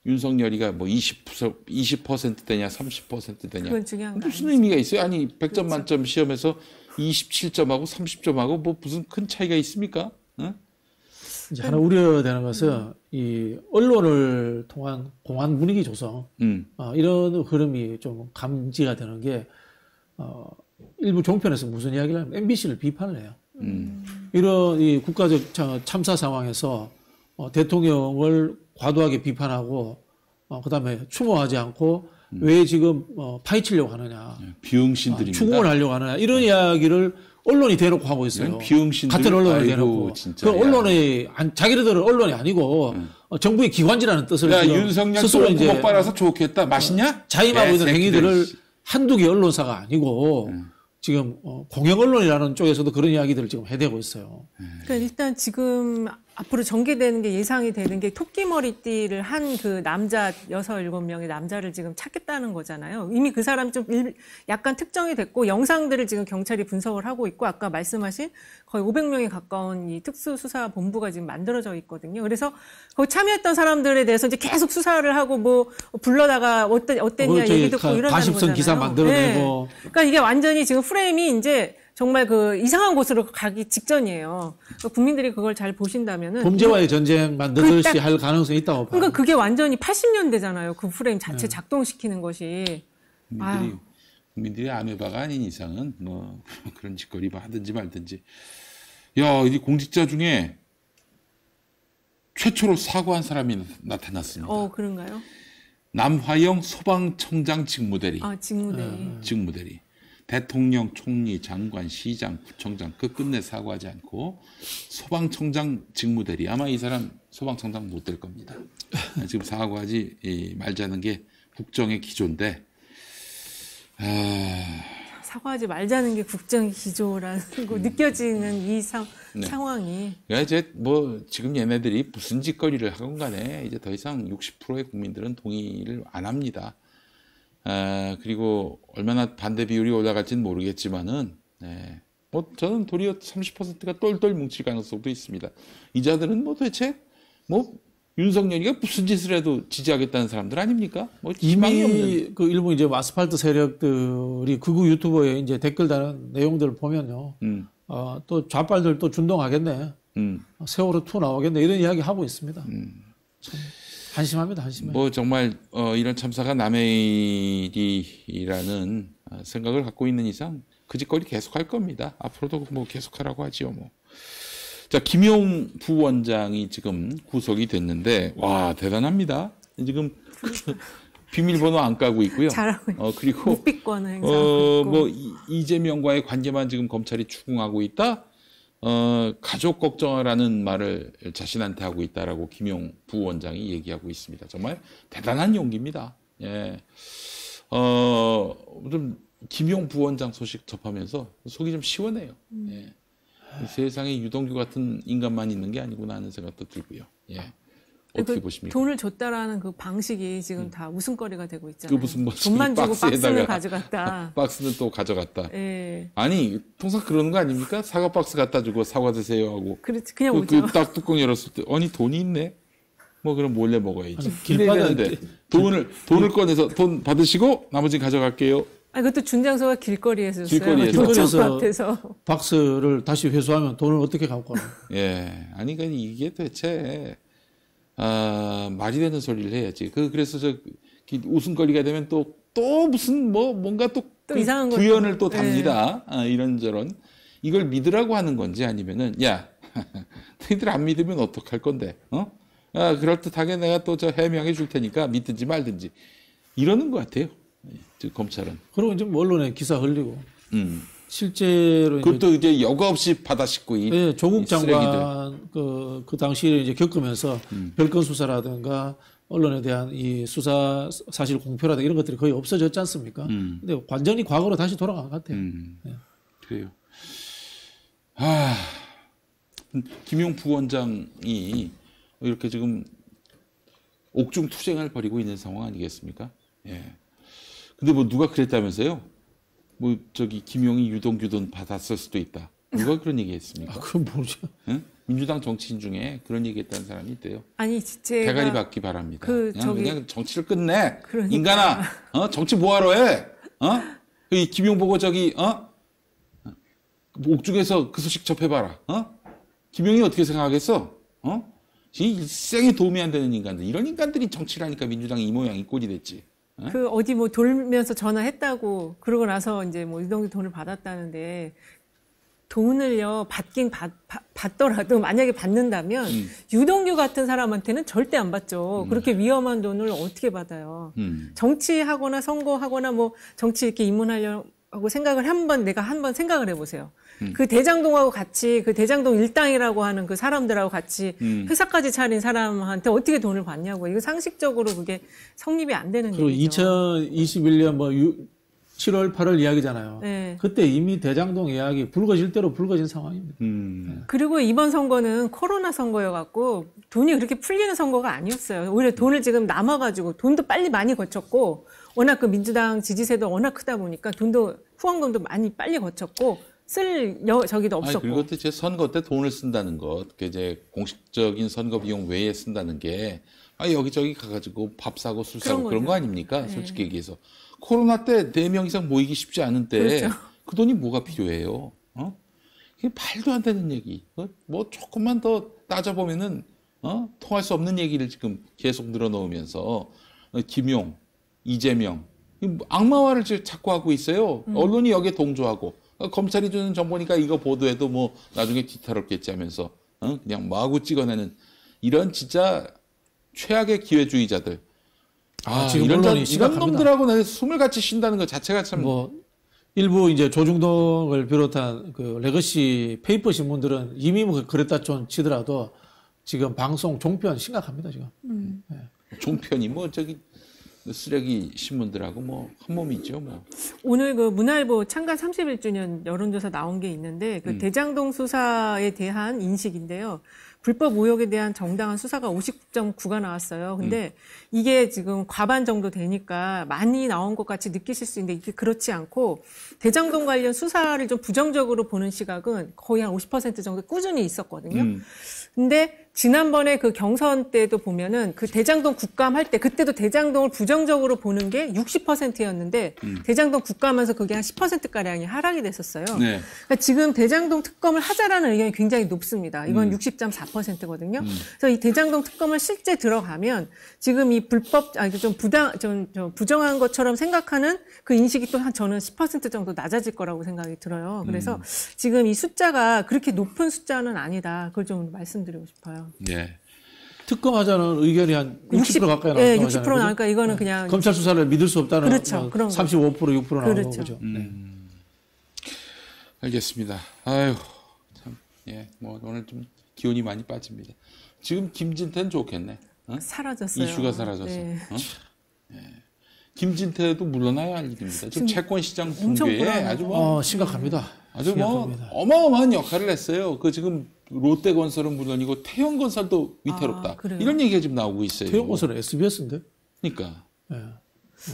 윤석열이가 뭐 20%되냐 30%되냐.
그건 중요한 거
무슨
아니죠.
의미가 있어요? 아니 100점 만점 시험에서 27점하고 30점하고 뭐 무슨 큰 차이가 있습니까? 어?
이제 하나 우려되는 것은 이 언론을 통한 공안 분위기 조성 이런 흐름이 좀 감지가 되는 게 일부 종편에서 무슨 이야기를 하면 MBC를 비판을 해요. 이런 이 국가적 참사 상황에서 대통령을 과도하게 비판하고 그다음에 추모하지 않고 왜 지금 파헤치려고 하느냐,
비응신들입니다.
추궁을 하려고 하느냐 이런 이야기를 언론이 대놓고 하고 있어요.
비응신들
같은 언론을 대놓고. 그 언론이 자기네들은 언론이 아니고 정부의 기관지라는 뜻을
야, 윤석열 스스로 이제 구멍 빨아서 좋겠다. 맛있냐?
자임하고 있는 행위들을 한두 개 언론사가 아니고 지금 공영 언론이라는 쪽에서도 그런 이야기들을 지금 해대고 있어요.
그러니까 일단 지금 앞으로 전개되는 게 예상이 되는 게 토끼 머리띠를 한 그 남자 6, 7명의 남자를 지금 찾겠다는 거잖아요. 이미 그 사람 좀 약간 특정이 됐고 영상들을 지금 경찰이 분석을 하고 있고 아까 말씀하신 거의 500명에 가까운 이 특수수사본부가 지금 만들어져 있거든요. 그래서 거기 참여했던 사람들에 대해서 이제 계속 수사를 하고 뭐 불러다가 어땠냐 얘기 듣고 이런다는
가십성
거잖아요.
기사 만들어내고.
네. 그러니까 이게 완전히 지금 프레임이 이제 정말 그 이상한 곳으로 가기 직전이에요. 그러니까 국민들이 그걸 잘 보신다면은
범죄와의 전쟁 만들듯이 할 가능성이 있다고 봐요.
그러니까 그게 완전히 80년대잖아요. 그 프레임 자체 작동시키는 것이.
국민들이 아메바가 아닌 이상은 뭐 그런 짓거리 하든지 말든지. 야, 이 공직자 중에 최초로 사과한 사람이 나타났습니다.
그런가요?
남화영 소방청장 직무대리. 직무대리. 대통령, 총리, 장관, 시장, 구청장 끝끝내 사과하지 않고 소방청장 직무대리. 아마 이 사람 소방청장 못 될 겁니다. 지금 사과하지 말자는 게 국정의 기조인데
사과하지 말자는 게 국정의 기조라는 거 느껴지는 이 상황이.
그러니까 이제 뭐 지금 얘네들이 무슨 짓거리를 하건 간에 이제 더 이상 60%의 국민들은 동의를 안 합니다. 그리고 얼마나 반대 비율이 올라갈지는 모르겠지만은, 뭐 저는 도리어 30%가 똘똘 뭉칠 가능성도 있습니다. 이 자들은 뭐 도대체 뭐 윤석열이가 무슨 짓을 해도 지지하겠다는 사람들 아닙니까? 뭐 희망이 없는.
그 일부 이제 아스팔트 세력들이 극우 유튜버에 이제 댓글 다는 내용들을 보면요, 또 좌빨들 또 준동하겠네, 세월호 2 나오겠네 이런 이야기 하고 있습니다. 참. 한심합니다, 한심해.
뭐 정말 이런 참사가 남의 일이라는 생각을 갖고 있는 이상 그 짓거리 계속할 겁니다. 앞으로도 뭐 계속하라고 하지요, 뭐. 자, 김용 부원장이 지금 구속이 됐는데 와 대단합니다. 지금 비밀번호 안 까고 있고요.
잘하고 있고.
그리고
묵비권을 행사하고 있고.
뭐 이재명과의 관계만 지금 검찰이 추궁하고 있다. 가족 걱정하라는 말을 자신한테 하고 있다라고 김용 부원장이 얘기하고 있습니다. 정말 대단한 용기입니다. 예. 좀 김용 부원장 소식 접하면서 속이 좀 시원해요. 예. 세상에 유동규 같은 인간만 있는 게 아니구나 하는 생각도 들고요. 예. 어떻게 보십니까?
돈을 줬다라는 그 방식이 지금 다 웃음거리가 되고 있잖아요.
그 무슨 뭐
돈만 주고 박스를 가져갔다.
박스는 또 가져갔다.
예.
아니 통상 그러는 거 아닙니까? 사과 박스 갖다 주고 사과 드세요 하고.
그렇지, 그냥 오죠.
딱 뚜껑 열었을 때 아니 돈이 있네. 뭐 그럼 몰래 먹어야지.
길바닥에
돈을 꺼내서 돈 받으시고 나머지 가져갈게요.
그것도 준장소가 길거리에서
길거리에서 박스를 다시 회수하면 돈을 어떻게 갖고 가요?
예, 아니 그러니까 이게 대체 말이 되는 소리를 해야지. 그래서 저 웃음거리가 되면 또 무슨 뭔가 또
이상한
구현을 또 답니다. 이런저런 이걸 믿으라고 하는 건지 아니면은 야 너희들 안 믿으면 어떡할 건데? 그럴듯하게 내가 또 저 해명해 줄 테니까 믿든지 말든지 이러는 것 같아요. 검찰은.
그리고 이제 언론에 기사 흘리고. 실제로
그것도 이제 여과 없이 받아 싣고
조국 장관 그 당시에 이제 겪으면서 별건 수사라든가 언론에 대한 이 수사 사실 공표라든가 이런 것들이 거의 없어졌지 않습니까? 근데 완전히 과거로 다시 돌아간 것 같아요. 네.
그래요. 김용 부원장이 이렇게 지금 옥중 투쟁을 벌이고 있는 상황 아니겠습니까? 예. 근데 뭐 누가 그랬다면서요? 뭐 저기 김용이 유동규돈 받았을 수도 있다. 누가 그런 얘기했습니까?
그건 모르죠.
응? 민주당 정치인 중에 그런 얘기했다는 사람이 있대요.
아니 제가
대가리 받기 바랍니다. 그냥 정치를 끝내.
그러니까.
인간아, 정치 뭐하러 해? 이 김용 보고 저기 옥중에서 그 소식 접해봐라. 김용이 어떻게 생각하겠어? 일생에 도움이 안 되는 인간들. 이런 인간들이 정치를 하니까 민주당이 이 모양 이 꼴이 됐지.
어디 뭐 돌면서 전화했다고 그러고 나서 이제 뭐 유동규 돈을 받았다는데 돈을요 받긴 받더라도 만약에 받는다면 유동규 같은 사람한테는 절대 안 받죠. 그렇게 위험한 돈을 어떻게 받아요? 정치하거나 선거하거나 뭐 정치 이렇게 입문하려고 생각을 내가 한번 생각을 해보세요. 그 대장동하고 같이 그 대장동 일당이라고 하는 그 사람들하고 같이 회사까지 차린 사람한테 어떻게 돈을 받냐고. 이거 상식적으로 그게 성립이 안 되는
그리고
얘기죠.
2021년 뭐 7월, 8월 이야기잖아요.
네.
그때 이미 대장동 예약이 불거질 대로 불거진 상황입니다.
네. 그리고 이번 선거는 코로나 선거여갖고 돈이 그렇게 풀리는 선거가 아니었어요. 오히려 돈을 지금 남아가지고 돈도 빨리 많이 거쳤고 워낙 그 민주당 지지세도 워낙 크다 보니까 후원금도 많이 빨리 거쳤고 저기도 없었고.
그리고 또 제 선거 때 돈을 쓴다는 것, 그 이제 공식적인 선거 비용 외에 쓴다는 게 여기저기 가가지고 밥 사고 술 사고 그런 거 아닙니까? 네. 솔직히 얘기해서. 코로나 때 4명 이상 모이기 쉽지 않은 때
그렇죠.
그 돈이 뭐가 필요해요? 이게 말도 안 되는 얘기. 뭐 조금만 더 따져보면은 통할 수 없는 얘기를 지금 계속 늘어놓으면서 김용, 이재명 악마화를 자꾸 하고 있어요. 언론이 여기에 동조하고 검찰이 주는 정보니까 이거 보도해도 뭐 나중에 뒤탈없겠지 하면서 그냥 마구 찍어내는 이런 진짜 최악의 기회주의자들.
지금
이런
심각합니다.
놈들하고 내가 숨을 같이 쉰다는 것 자체가 참.
일부 이제 조중동을 비롯한 그 레거시 페이퍼 신문들은 이미 뭐 그랬다 좀 치더라도 지금 방송 종편 심각합니다 지금.
네. 종편이 뭐 저기 쓰레기 신문들하고 뭐 한 몸이죠 뭐.
오늘 그 문화일보 창간 31주년 여론조사 나온 게 있는데 그 대장동 수사에 대한 인식인데요. 불법 의혹에 대한 정당한 수사가 50.9가 나왔어요. 근데 이게 지금 과반 정도 되니까 많이 나온 것 같이 느끼실 수 있는데 이게 그렇지 않고 대장동 관련 수사를 좀 부정적으로 보는 시각은 거의 한 50% 정도 꾸준히 있었거든요. 근데 지난번에 그 경선 때도 보면은 그 대장동 국감 할 때 그때도 대장동을 부정적으로 보는 게 60%였는데 대장동 국감하면서 그게 한 10%가량이 하락이 됐었어요. 네. 그러니까 지금 대장동 특검을 하자라는 의견이 굉장히 높습니다. 이건 60.4%거든요. 그래서 이 대장동 특검을 실제 들어가면 지금 이 부정한 것처럼 생각하는 그 인식이 또 저는 10% 정도 낮아질 거라고 생각이 들어요. 그래서 지금 이 숫자가 그렇게 높은 숫자는 아니다. 그걸 좀 말씀드리고 싶어요.
네.
특검하자는 의견이 한 60% 가까이 나왔잖아요.
네, 60% 나니까 이거는 그냥
검찰 수사를 믿을 수 없다는
그렇죠. 그런
35% 6% 나오는
그렇죠.
거죠.
알겠습니다. 아유 참, 뭐 오늘 좀 기운이 많이 빠집니다. 지금 김진태는 좋겠네.
사라졌어요.
이슈가 사라졌어.
네.
김진태도 물러나야 할 일입니다. 지금 채권시장 붕괴에 아주
심각합니다.
아주 심각합니다. 어마어마한 역할을 했어요. 그 지금 롯데건설은 물론이고 태형건설도 위태롭다. 이런 얘기가 지금 나오고 있어요.
태형건설은 SBS인데.
그러니까.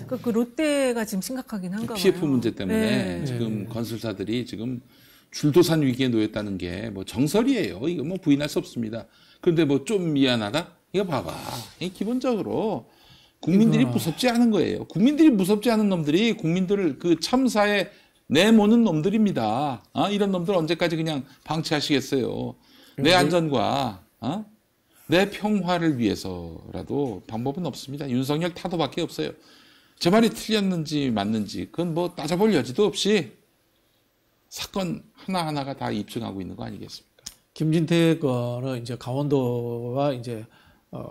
그 롯데가 지금 심각하긴 한가 봐요.
PF 문제 때문에 지금 건설사들이 지금 줄도산 위기에 놓였다는 게 뭐 정설이에요. 이거 뭐 부인할 수 없습니다. 그런데 뭐 좀 미안하다? 이거 봐봐. 기본적으로 국민들이 무섭지 않은 거예요. 국민들이 무섭지 않은 놈들이 국민들을 그 참사에 내모는 놈들입니다. 이런 놈들 언제까지 그냥 방치하시겠어요. 내 안전과 내 평화를 위해서라도 방법은 없습니다. 윤석열 타도밖에 없어요. 제 말이 틀렸는지 맞는지 그건 뭐 따져볼 여지도 없이 사건 하나하나가 다 입증하고 있는 거 아니겠습니까?
김진태 거는 이제 강원도와 이제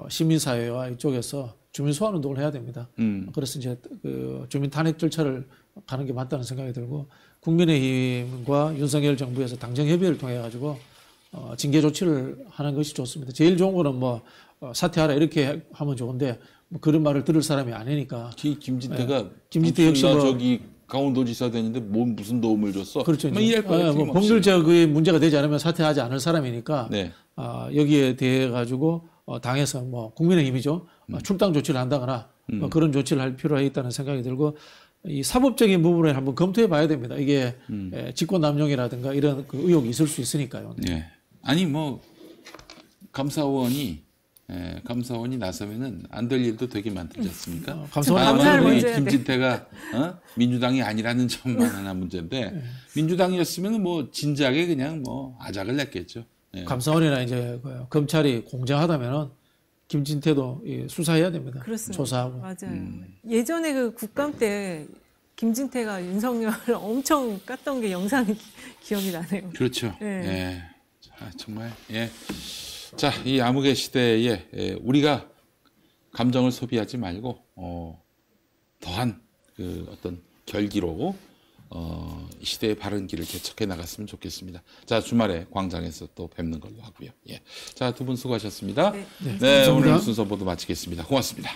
시민사회와 이쪽에서 주민 소환 운동을 해야 됩니다. 그래서 이제 그 주민 탄핵 절차를 가는 게 맞다는 생각이 들고 국민의힘과 윤석열 정부에서 당정 협의를 통해 가지고 징계 조치를 하는 것이 좋습니다. 제일 좋은 거는 뭐 사퇴하라 이렇게 하면 좋은데 뭐 그런 말을 들을 사람이 아니니까.
김진태가
김진태 역시 뭐
저기 강원도지사 되는데 무슨 도움을 줬어?
그렇죠.
이럴 거예요.
뭐 법률적인 문제가 되지 않으면 사퇴하지 않을 사람이니까
네.
여기에 대해 가지고 당에서 뭐 국민의힘이죠. 출당 조치를 한다거나 뭐 그런 조치를 할 필요가 있다는 생각이 들고 이 사법적인 부분을 한번 검토해 봐야 됩니다. 이게 직권남용이라든가 이런 그 의혹이 있을 수 있으니까요.
네. 아니 뭐 감사원이 나서면은 안 될 일도 되게 많지 않습니까?
감사원이
김진태가 민주당이 아니라는 점만 하나 문제인데 민주당이었으면 뭐 진작에 그냥 뭐 아작을 냈겠죠. 네.
감사원이나 이제 검찰이 공정하다면은 김진태도 수사해야 됩니다.
그렇습니다.
조사하고.
맞아요. 예전에 그 국감 때 김진태가 윤석열을 엄청 깠던 게 영상이 기억이 나네요.
그렇죠.
네.
예. 자, 정말 예. 자, 이 암흑의 시대에 우리가 감정을 소비하지 말고 더한 그 어떤 결기로 이 시대의 바른 길을 개척해 나갔으면 좋겠습니다. 자, 주말에 광장에서 또 뵙는 걸로 하고요. 예. 자, 두 분 수고하셨습니다. 네, 오늘 순서 모두 마치겠습니다. 고맙습니다.